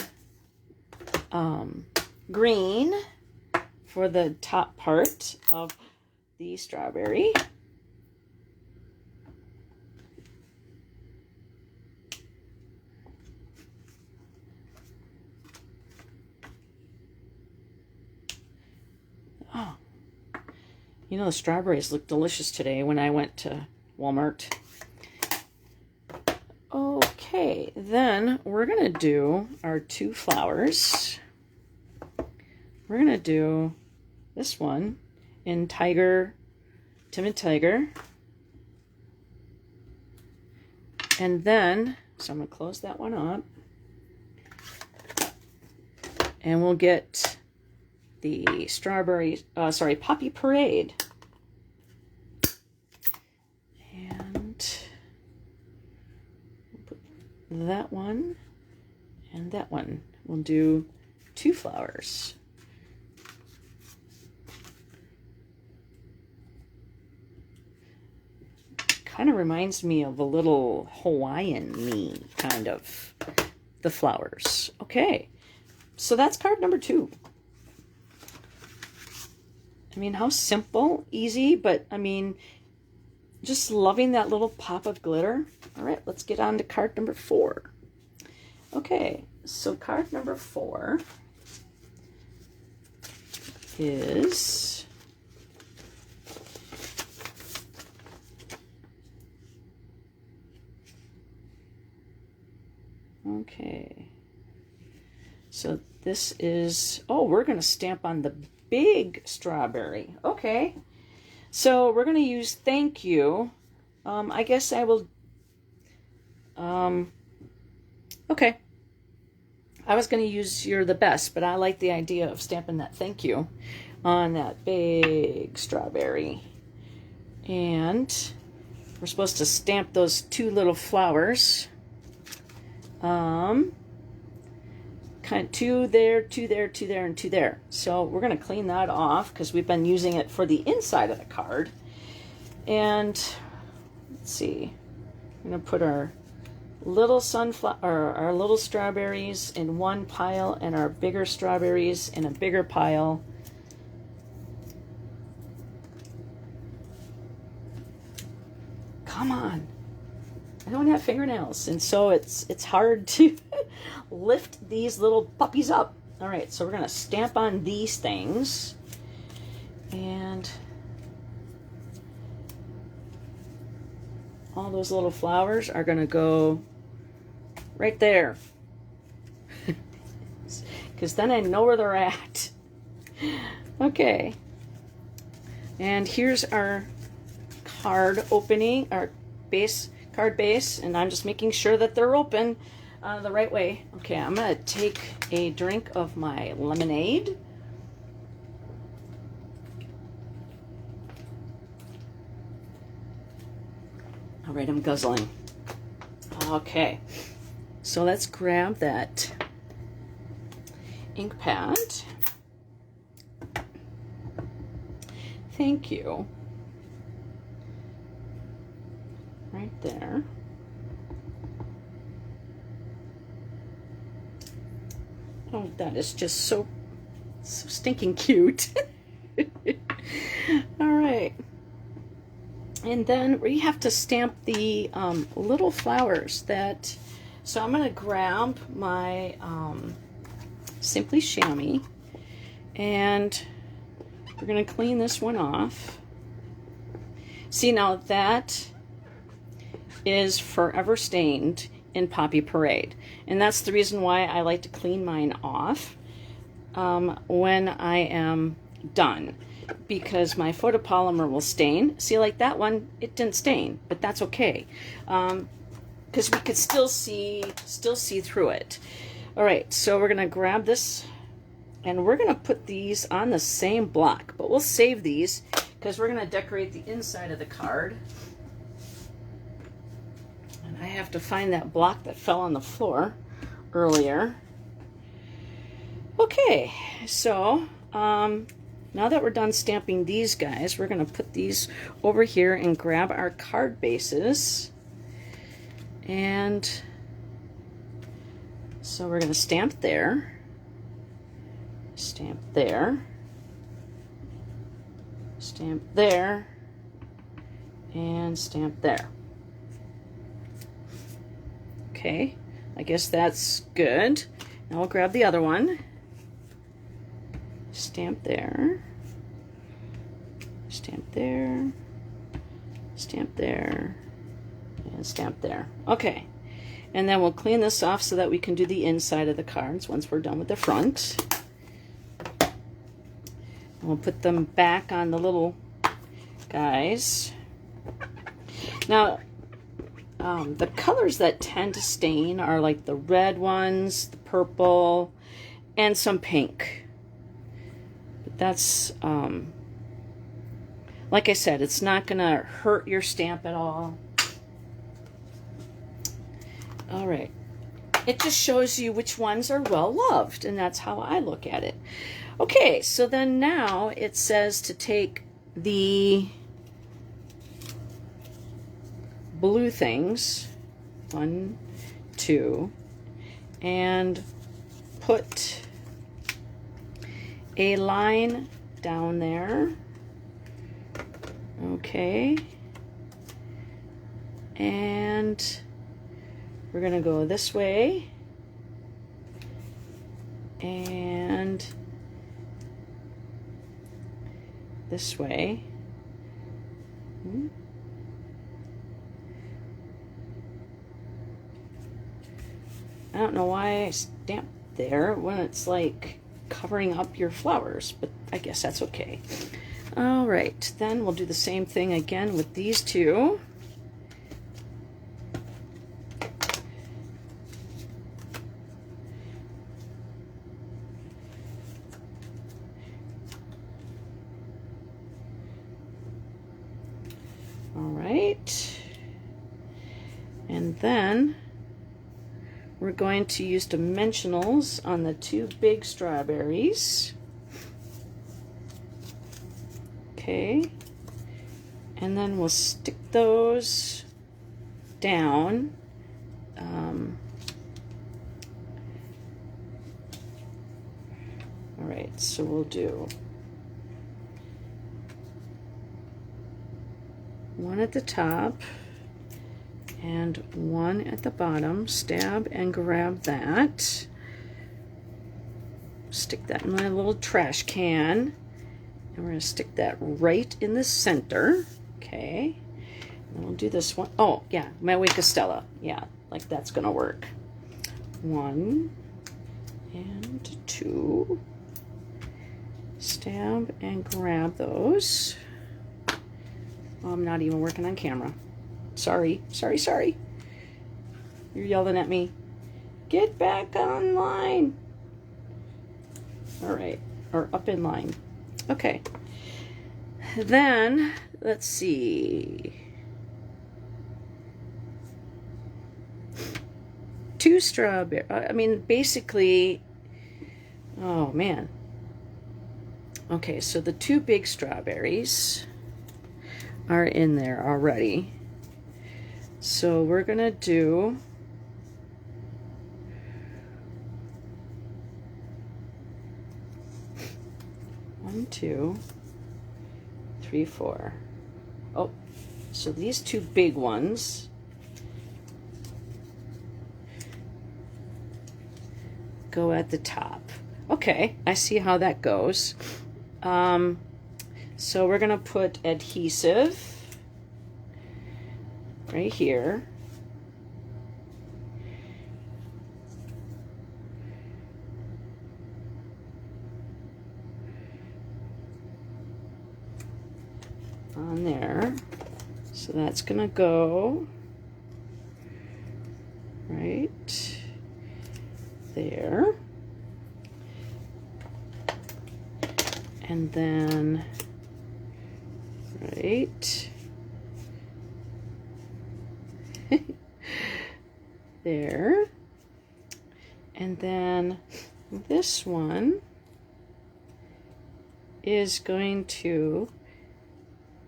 green for the top part of the strawberry. Oh, you know, the strawberries look delicious today when I went to Walmart. Okay, then we're going to do our 2 flowers. We're going to do this one in Timid Tiger. And then, so I'm going to close that one up. And we'll get the Poppy Parade. And we'll put that one and that one. We'll do 2 flowers. Kind of reminds me of a little Hawaiian-y, kind of, the flowers. Okay, so that's card number 2. I mean, how simple, easy, but I mean, just loving that little pop of glitter. All right, let's get on to card number 4. Okay, so card number 4 is... Okay, so this is, oh, we're going to stamp on the big strawberry. Okay, so we're going to use thank you. I guess I will, okay. I was going to use you're the best, but I like the idea of stamping that thank you on that big strawberry. And we're supposed to stamp those 2 little flowers. Kind of 2 there, 2 there, 2 there, and 2 there. So we're going to clean that off because we've been using it for the inside of the card. And let's see, I'm going to put our little our little strawberries in one pile and our bigger strawberries in a bigger pile. Come on. I don't have fingernails, and so it's hard to lift these little puppies up. All right, so we're going to stamp on these things. And all those little flowers are going to go right there. Because then I know where they're at. Okay. And here's our card opening, our card base, and I'm just making sure that they're open the right way. Okay, I'm going to take a drink of my lemonade. All right, I'm guzzling. Okay, so let's grab that ink pad. Thank you. Right there. Oh, that is just so stinking cute. All right. And then we have to stamp the little flowers that, so I'm going to grab my Simply Chamois, and we're going to clean this one off. See, now that is forever stained in Poppy Parade, and that's the reason why I like to clean mine off when I am done, because my photopolymer will stain. See, like that one, it didn't stain, but that's okay, because we could still see through it. All right, so we're gonna grab this and we're gonna put these on the same block, but we'll save these because we're gonna decorate the inside of the card. I have to find that block that fell on the floor earlier. Okay, so now that we're done stamping these guys, we're going to put these over here and grab our card bases. And so we're going to stamp there, stamp there, stamp there, and stamp there. Okay, I guess that's good. Now we'll grab the other one. Stamp there, stamp there, stamp there, and stamp there. Okay, and then we'll clean this off so that we can do the inside of the cards once we're done with the front. And we'll put them back on the little guys. Now, the colors that tend to stain are like the red ones, the purple, and some pink. But that's, like I said, it's not going to hurt your stamp at all. All right. It just shows you which ones are well loved, and that's how I look at it. Okay, so then now it says to take the blue things, 1, 2, and put a line down there. Okay, and we're gonna go this way and this way. I don't know why I stamped there when it's like covering up your flowers, but I guess that's okay. All right, then we'll do the same thing again with these two. All right, and then we're going to use dimensionals on the two big strawberries. Okay, and then we'll stick those down. All right, so we'll do one at the top and one at the bottom. Stab and grab that. Stick that in my little trash can. And we're going to stick that right in the center. Okay. And we'll do this one. Oh, yeah, Maui Castella. Yeah, like that's going to work. 1 and 2. Stab and grab those. Oh, I'm not even working on camera. Sorry. You're yelling at me. Get back online. All right, or up in line. Okay. Then, let's see. 2 strawberry. I mean, basically, oh man. Okay, so the 2 big strawberries are in there already. So we're gonna do 1, 2, 3, 4. Oh, so these 2 big ones go at the top. Okay, I see how that goes. So we're gonna put adhesive right here. On there. So that's gonna go right there. And then right there. And then this one is going to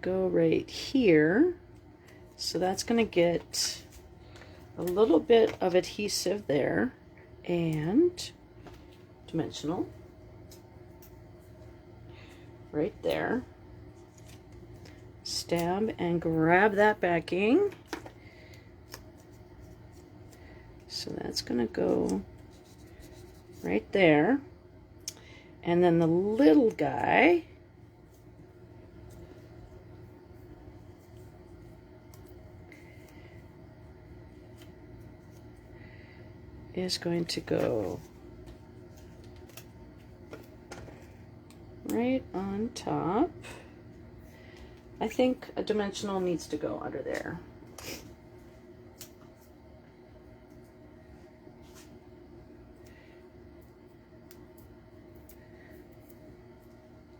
go right here. So that's going to get a little bit of adhesive there and dimensional right there. Stab and grab that backing. So that's going to go right there. And then the little guy is going to go right on top. I think a dimensional needs to go under there.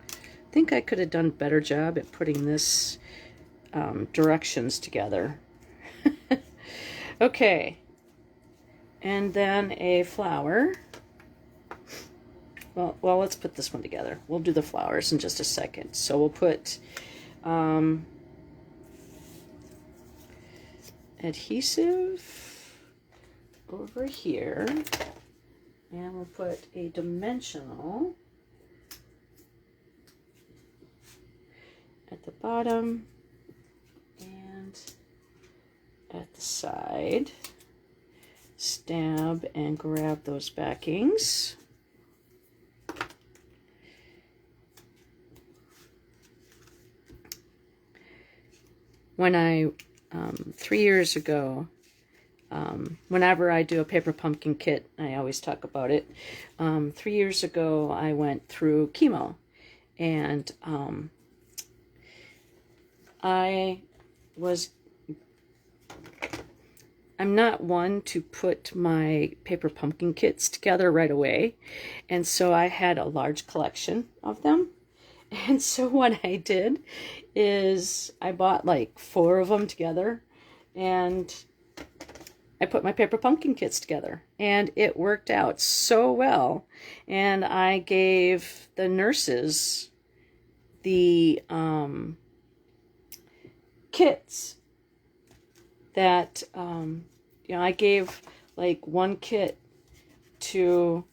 I think I could have done a better job at putting this directions together. Okay, and then a flower. Well, let's put this one together. We'll do the flowers in just a second. So we'll put adhesive over here, and we'll put a dimensional at the bottom and at the side. Stab and grab those backings. When I, 3 years ago, whenever I do a paper pumpkin kit, I always talk about it. 3 years ago, I went through chemo, and I'm not one to put my paper pumpkin kits together right away, and so I had a large collection of them. And so what I did is I bought like 4 of them together, and I put my paper pumpkin kits together, and it worked out so well. And I gave the nurses the kits that, you know, I gave like one kit to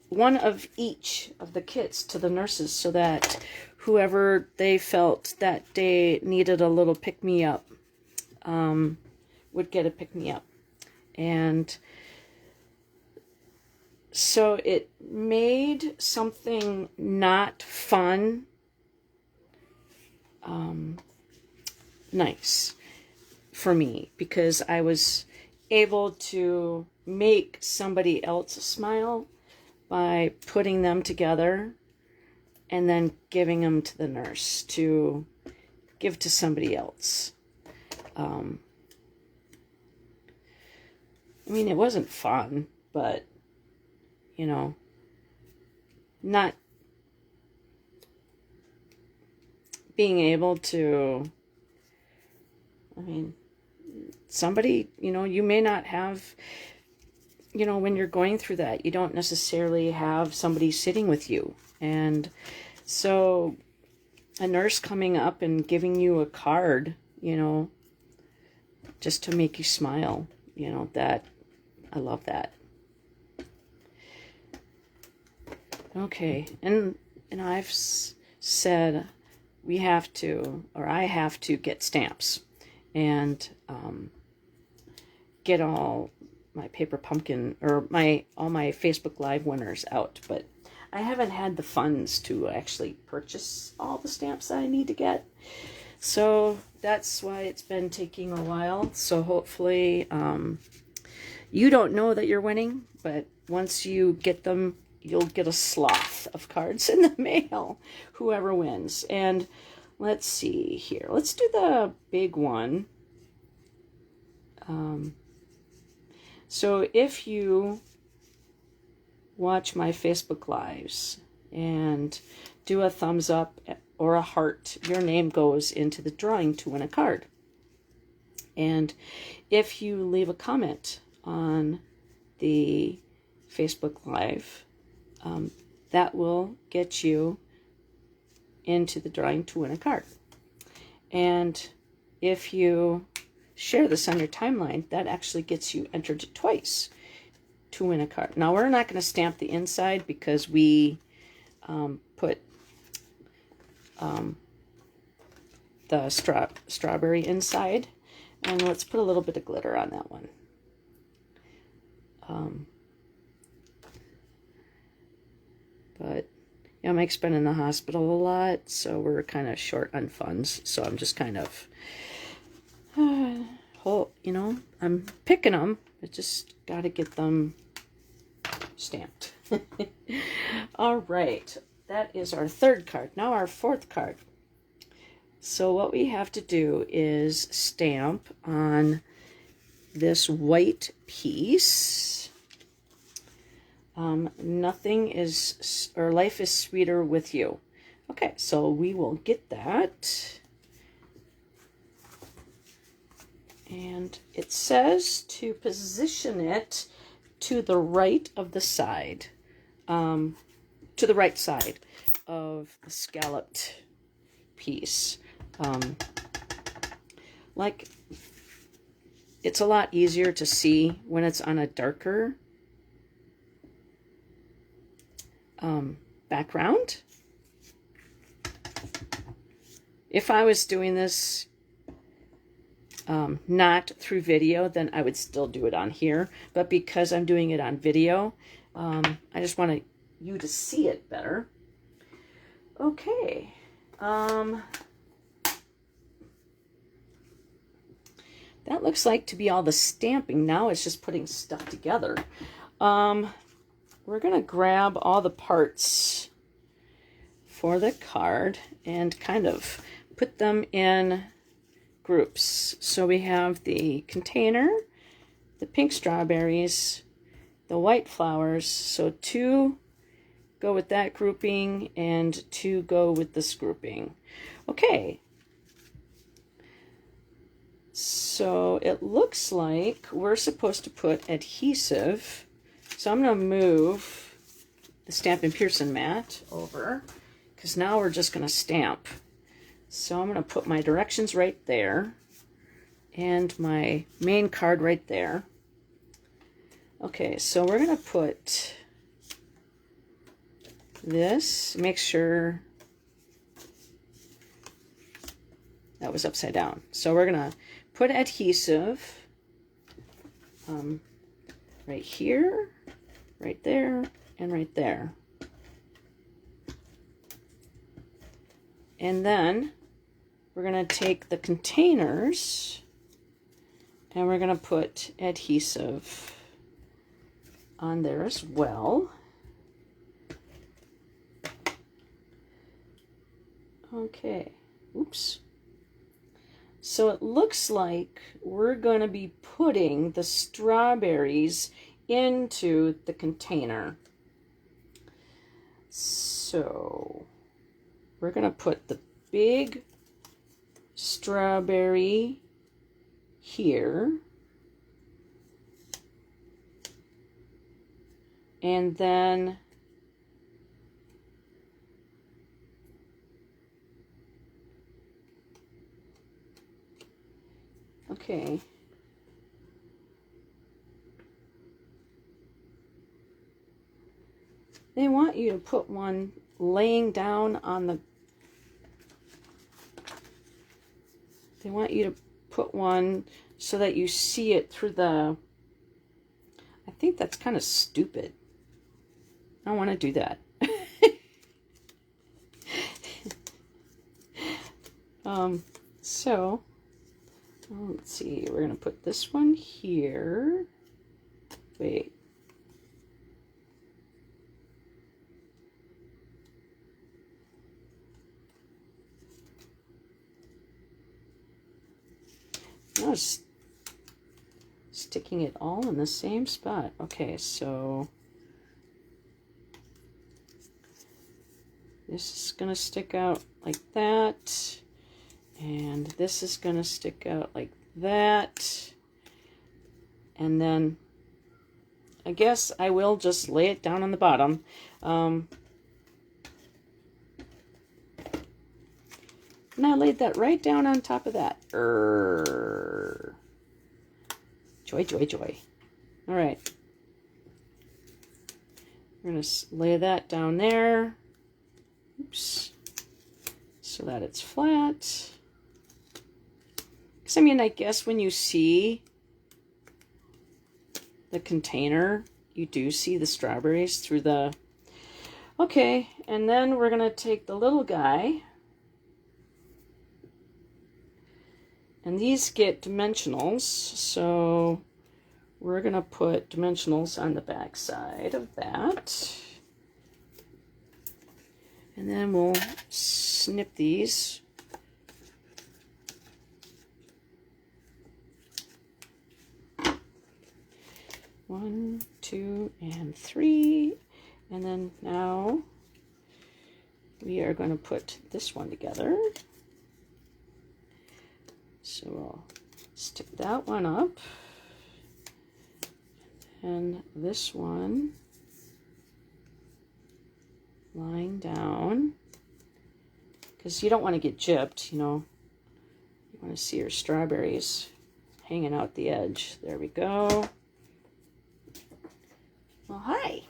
one of each of the kits to the nurses, so that whoever they felt that day needed a little pick-me-up would get a pick-me-up. And so it made something not fun nice for me, because I was able to make somebody else smile by putting them together and then giving them to the nurse to give to somebody else. I mean, it wasn't fun, but, you know, not being able to, I mean, somebody, you know, you may not have, you know, when you're going through that, you don't necessarily have somebody sitting with you. And so a nurse coming up and giving you a card, you know, just to make you smile, you know, that, I love that. Okay, and I've said we have to, or I have to get stamps and get all my paper pumpkin, or all my Facebook Live winners out, but I haven't had the funds to actually purchase all the stamps that I need to get. So that's why it's been taking a while. So hopefully you don't know that you're winning, but once you get them, you'll get a sloth of cards in the mail, whoever wins. And let's see here. Let's do the big one. So if you watch my Facebook Lives and do a thumbs up or a heart, your name goes into the drawing to win a card. And if you leave a comment on the Facebook Live, that will get you into the drawing to win a card. And if you share this on your timeline, that actually gets you entered twice to win a card. Now, we're not going to stamp the inside because we put the strawberry inside. And let's put a little bit of glitter on that one. But yeah, Mike's been in the hospital a lot, so we're kind of short on funds. So I'm just kind of, you know, I'm picking them. I just got to get them stamped. All right, that is our third card. Now our fourth card. So what we have to do is stamp on this white piece. Nothing is, or life is sweeter with you. Okay, so we will get that. And it says to position it to the right of the side, to the right side of the scalloped piece. Like, it's a lot easier to see when it's on a darker background. If I was doing this not through video, then I would still do it on here. But because I'm doing it on video, I just want you to see it better. Okay. That looks like to be all the stamping. Now it's just putting stuff together. We're going to grab all the parts for the card and kind of put them in groups. So we have the container, the pink strawberries, the white flowers. So 2 go with that grouping and 2 go with this grouping. Okay. So it looks like we're supposed to put adhesive. So I'm going to move the Stampin' Pearson mat over because now we're just going to stamp. So I'm going to put my directions right there and my main card right there. Okay, so we're going to put this, make sure that was upside down. So we're going to put adhesive right here, right there, and right there. And then we're going to take the containers and we're going to put adhesive on there as well. Okay, oops. So it looks like we're going to be putting the strawberries into the container. So we're going to put the big strawberry here. And then okay. They want you to put one laying down on the, they want you to put one so that you see it through the, I think that's kind of stupid. I don't want to do that. So, let's see, we're going to put this one here. Wait. I was sticking it all in the same spot. Okay, so this is going to stick out like that. And this is going to stick out like that. And then, I guess I will just lay it down on the bottom. And I laid that right down on top of that. Joy, joy, joy. All right. We're going to lay that down there. Oops. So that it's flat. Because, I mean, I guess when you see the container, you do see the strawberries through the... Okay, and then we're going to take the little guy. And these get dimensionals, so we're going to put dimensionals on the back side of that. And then we'll snip these. One, two, and three. And then now we are going to put this one together. So we'll stick that one up. And this one lying down. Because you don't want to get gypped, you know. You want to see your strawberries hanging out the edge. There we go. Well, hi.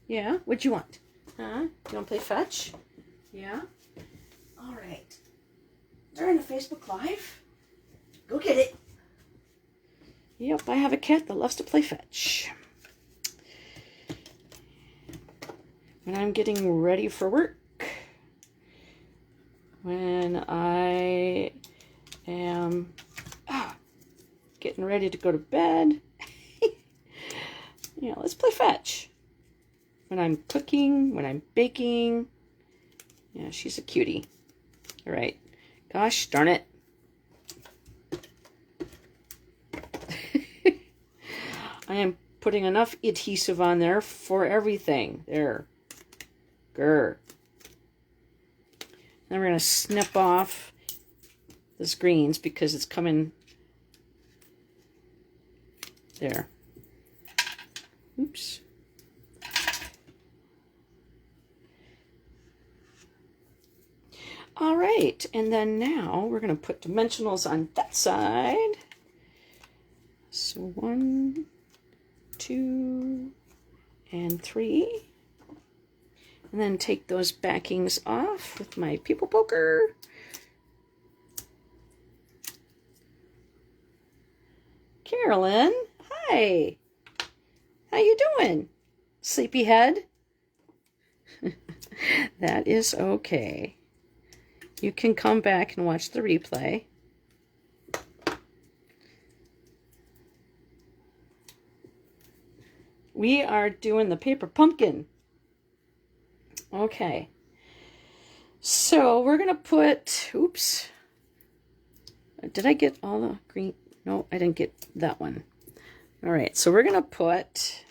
Yeah, what'd you want? Huh? You want to play fetch? Yeah? All right. During the Facebook Live, go get it. Yep, I have a cat that loves to play fetch. When I'm getting ready for work, when I am getting ready to go to bed, yeah, let's play fetch. When I'm cooking, when I'm baking. Yeah, she's a cutie. All right. Gosh darn it. I am putting enough adhesive on there for everything. There. Grr. Then we're going to snip off this greens because it's coming there. Oops. All right, and then now we're going to put dimensionals on that side. So 1, 2, and 3. And then take those backings off with my people poker. Carolyn, hi. How you doing? Sleepyhead? That is okay. You can come back and watch the replay. We are doing the paper pumpkin. Okay. So we're going to put, oops. Did I get all the green? No, I didn't get that one. All right, so we're going to put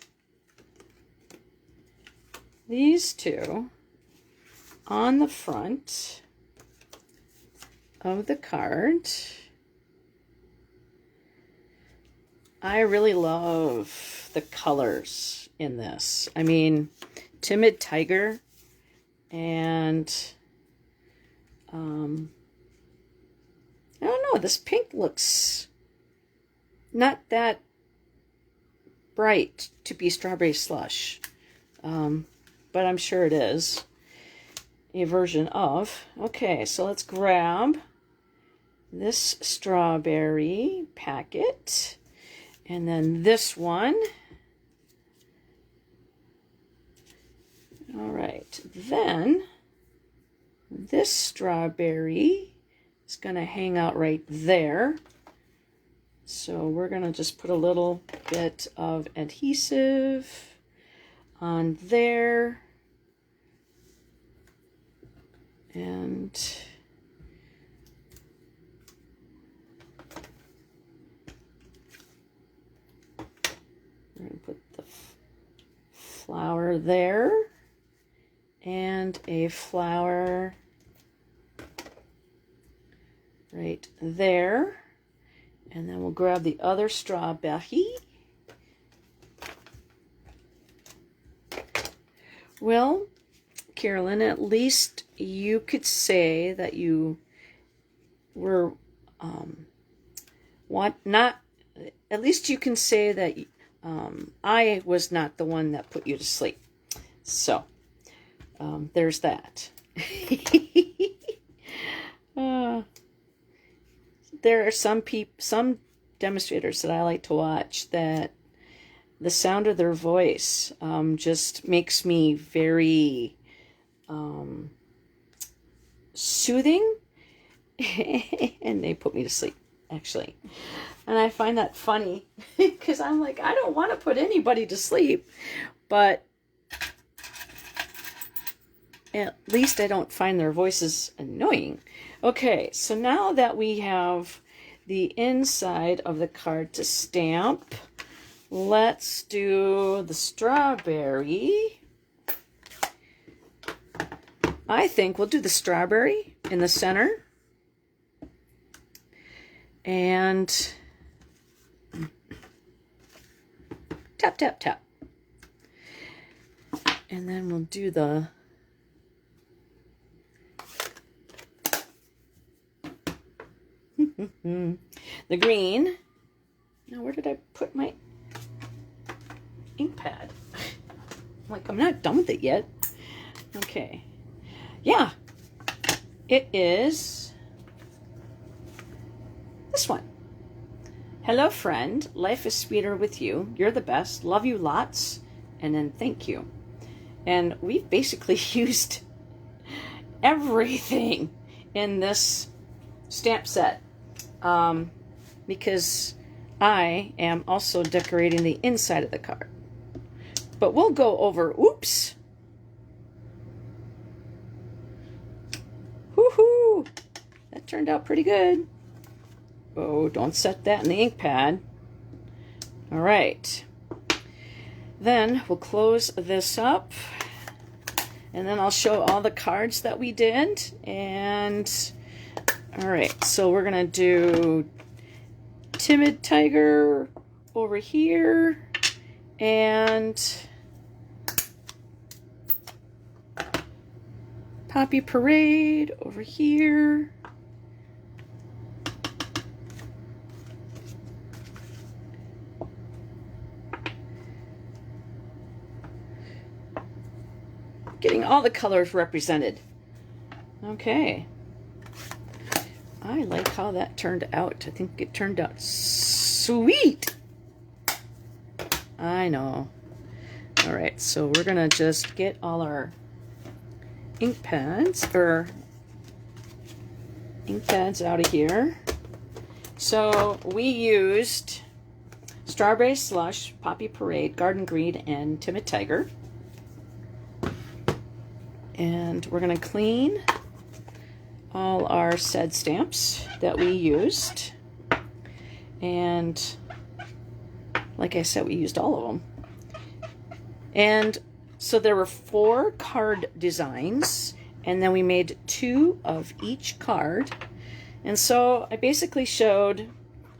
these two on the front of the card. I really love the colors in this. I mean, Timid Tiger and I don't know, this pink looks not that bright to be strawberry slush, but I'm sure it is a version of. Okay, so let's grab this strawberry packet and then this one. All right, then this strawberry is going to hang out right there. So we're going to just put a little bit of adhesive on there. And we're going to put the flower there and a flower right there. And then we'll grab the other strawberry Well, Carolyn, at least you could say that you were at least you can say that I was not the one that put you to sleep. So there's that. There are some demonstrators that I like to watch that the sound of their voice just makes me very soothing, and they put me to sleep, actually. And I find that funny because I'm like, I don't want to put anybody to sleep, but at least I don't find their voices annoying. Okay, so now that we have the inside of the card to stamp, let's do the strawberry. I think we'll do the strawberry in the center. And tap, tap, tap. And then we'll do the the green. Now, where did I put my ink pad? I'm not done with it yet. Okay. Yeah. It is this one. Hello, friend. Life is sweeter with you. You're the best. Love you lots. And then thank you. And we've basically used everything in this stamp set because I am also decorating the inside of the card. But we'll go over, oops. Woohoo! That turned out pretty good. Oh, don't set that in the ink pad. All right. Then we'll close this up, and then I'll show all the cards that we did. And all right, so we're gonna do Timid Tiger over here, and Poppy Parade over here. Getting all the colors represented. Okay. I like how that turned out. I think it turned out sweet. I know. All right, so we're gonna just get all our ink pads out of here. So we used Strawberry Slush, Poppy Parade, Garden Green, and Timid Tiger. And we're going to clean all our said stamps that we used. And like I said, we used all of them. And so there were 4 card designs, and then we made 2 of each card. And so I basically showed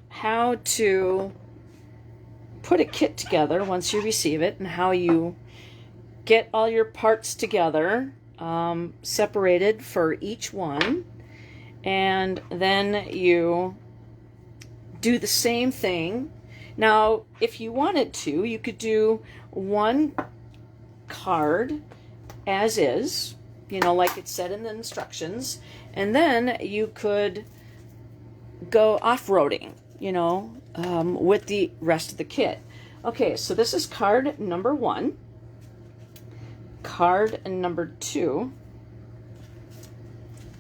how to put a kit together once you receive it, and how you get all your parts together, separated for each one, and then you do the same thing. Now, if you wanted to, you could do one card as is, you know, like it said in the instructions, and then you could go off-roading, you know, with the rest of the kit. Okay, so this is card number 1, card number 2,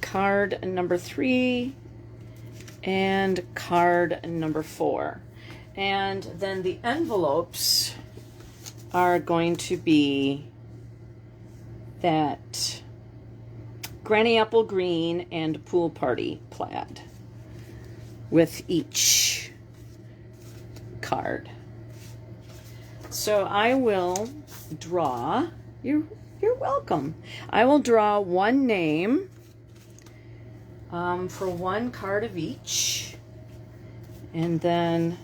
card number 3, and card number 4. And then the envelopes are going to be that Granny Apple Green and Pool Party plaid with each card. So I will draw, you're welcome. I will draw one name for one card of each, and then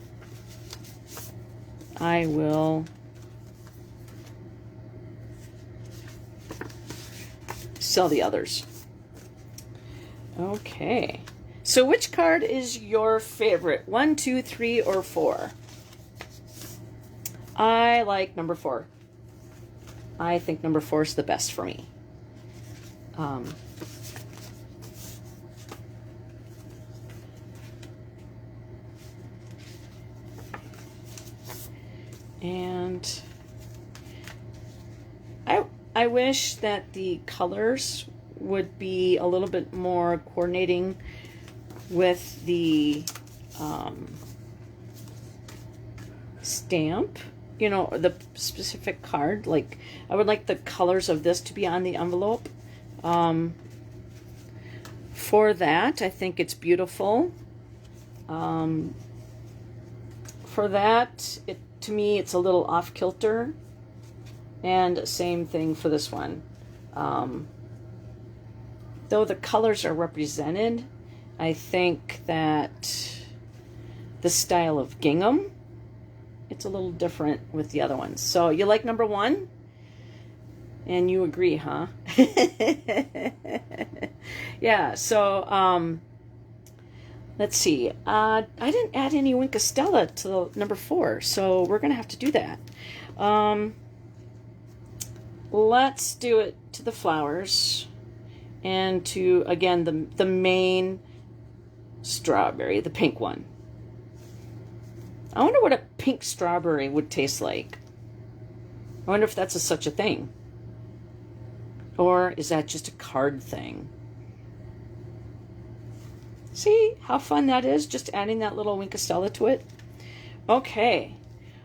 I will sell the others. Okay. So which card is your favorite? 1, 2, 3, or 4? I like number 4. I think number 4 is the best for me. And I wish that the colors would be a little bit more coordinating with the stamp, you know, the specific card. Like, I would like the colors of this to be on the envelope. For that, I think it's beautiful. For that, to me, it's a little off kilter. And same thing for this one. Though the colors are represented, I think that the style of gingham, it's a little different with the other ones. So you like number 1? And you agree, huh? Yeah, so let's see. I didn't add any Wink of Stella to the number 4, so we're going to have to do that. Let's do it to the flowers and to, again, the main strawberry, the pink one. I wonder what a pink strawberry would taste like. I wonder if that's such a thing. Or is that just a card thing? See how fun that is, just adding that little Wink of Stella to it? Okay.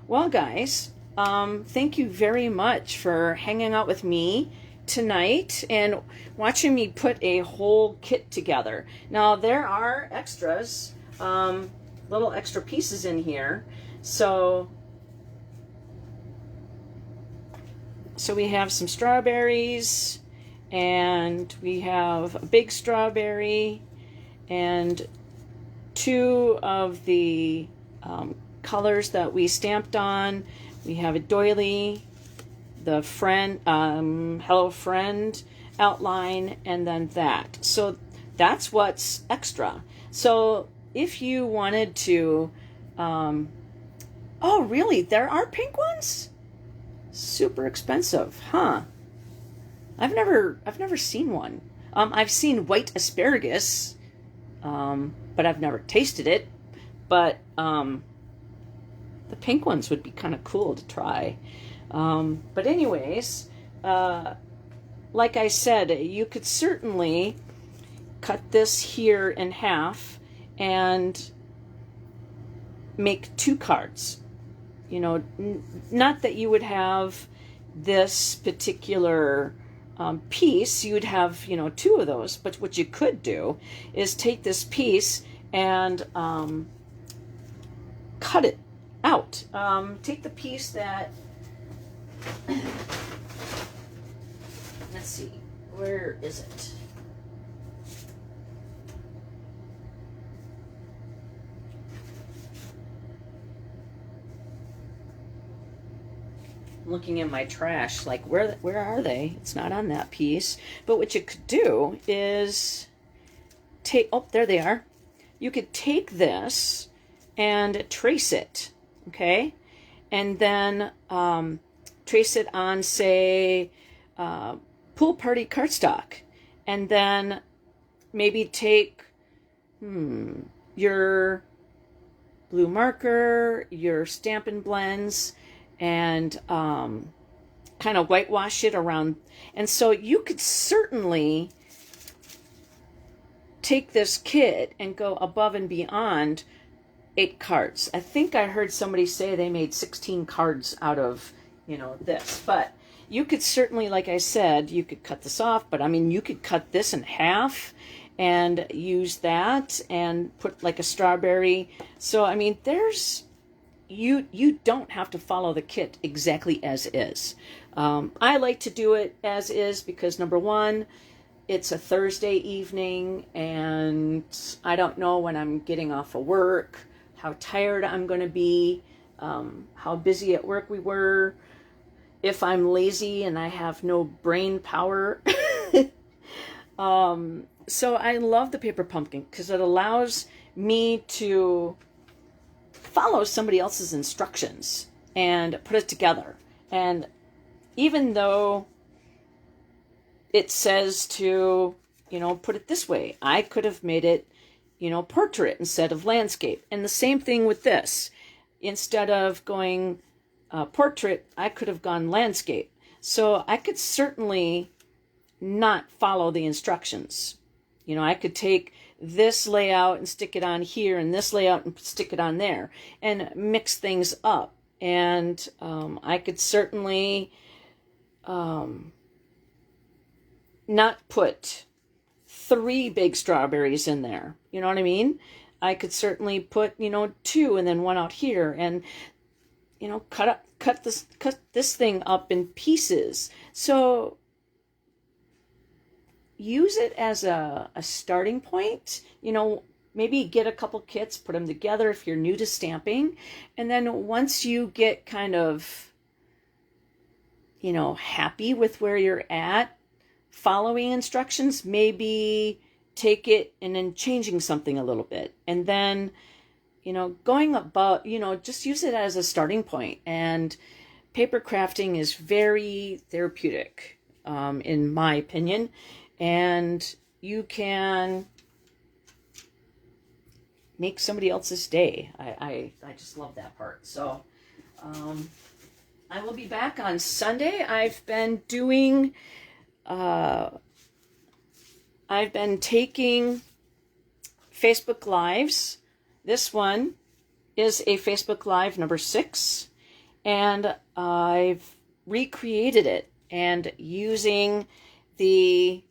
Well, guys, thank you very much for hanging out with me tonight and watching me put a whole kit together. Now, there are extras, little extra pieces in here. So we have some strawberries, and we have a big strawberry, and 2 of the colors that we stamped on. We have a doily, the friend, hello friend outline, and then that. So that's what's extra. So if you wanted to, oh really, there are pink ones? Super expensive, huh? I've never seen one. I've seen white asparagus, but I've never tasted it. But the pink ones would be kind of cool to try. But anyways, like I said, you could certainly cut this here in half and make 2 cards. You know, not that you would have this particular piece, you would have, you know, 2 of those, but what you could do is take this piece and cut it out. Take the piece that, let's see, where is it? Looking in my trash, like where are they? It's not on that piece. But what you could do is take, oh, there they are. You could take this and trace it, okay? And then trace it on, say, pool party cardstock. And then maybe take your blue marker, your Stampin' Blends, and kind of whitewash it around. And so you could certainly take this kit and go above and beyond 8 cards. I think I heard somebody say they made 16 cards out of, you know, this. But you could certainly, like I said, you could cut this off, but I mean, you could cut this in half and use that and put like a strawberry. So, I mean, there's, you don't have to follow the kit exactly as is. I like to do it as is because, number one, it's a Thursday evening and I don't know when I'm getting off of work, how tired I'm going to be, how busy at work we were, if I'm lazy and I have no brain power. So I love the paper pumpkin because it allows me to follow somebody else's instructions and put it together. And even though it says to, put it this way, I could have made it, portrait instead of landscape. And the same thing with this. Instead of going portrait, I could have gone landscape. So I could certainly not follow the instructions. I could take this layout and stick it on here and this layout and stick it on there and mix things up. And I could certainly not put 3 big strawberries in there. You know what I mean? I could certainly put, 2 and then 1 out here and, cut this thing up in pieces. So use it as a starting point. Maybe get a couple kits, put them together if you're new to stamping. And then once you get kind of, happy with where you're at, following instructions, maybe take it and then changing something a little bit. And then, going about, just use it as a starting point. And paper crafting is very therapeutic, in my opinion. And you can make somebody else's day. I just love that part. So I will be back on Sunday. I've been taking Facebook Lives. This one is a Facebook Live number 6. And I've recreated it and using the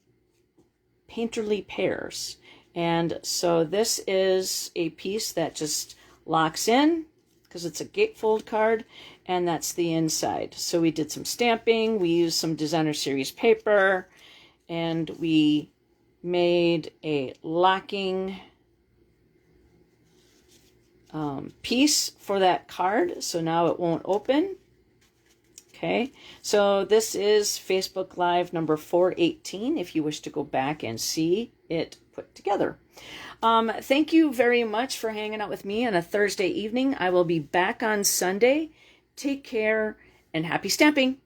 Painterly Pears. And so this is a piece that just locks in because it's a gatefold card, and that's the inside. So we did some stamping, we used some Designer Series paper, and we made a locking piece for that card, so now it won't open. Okay, so this is Facebook Live number 418 if you wish to go back and see it put together. Thank you very much for hanging out with me on a Thursday evening. I will be back on Sunday. Take care and happy stamping.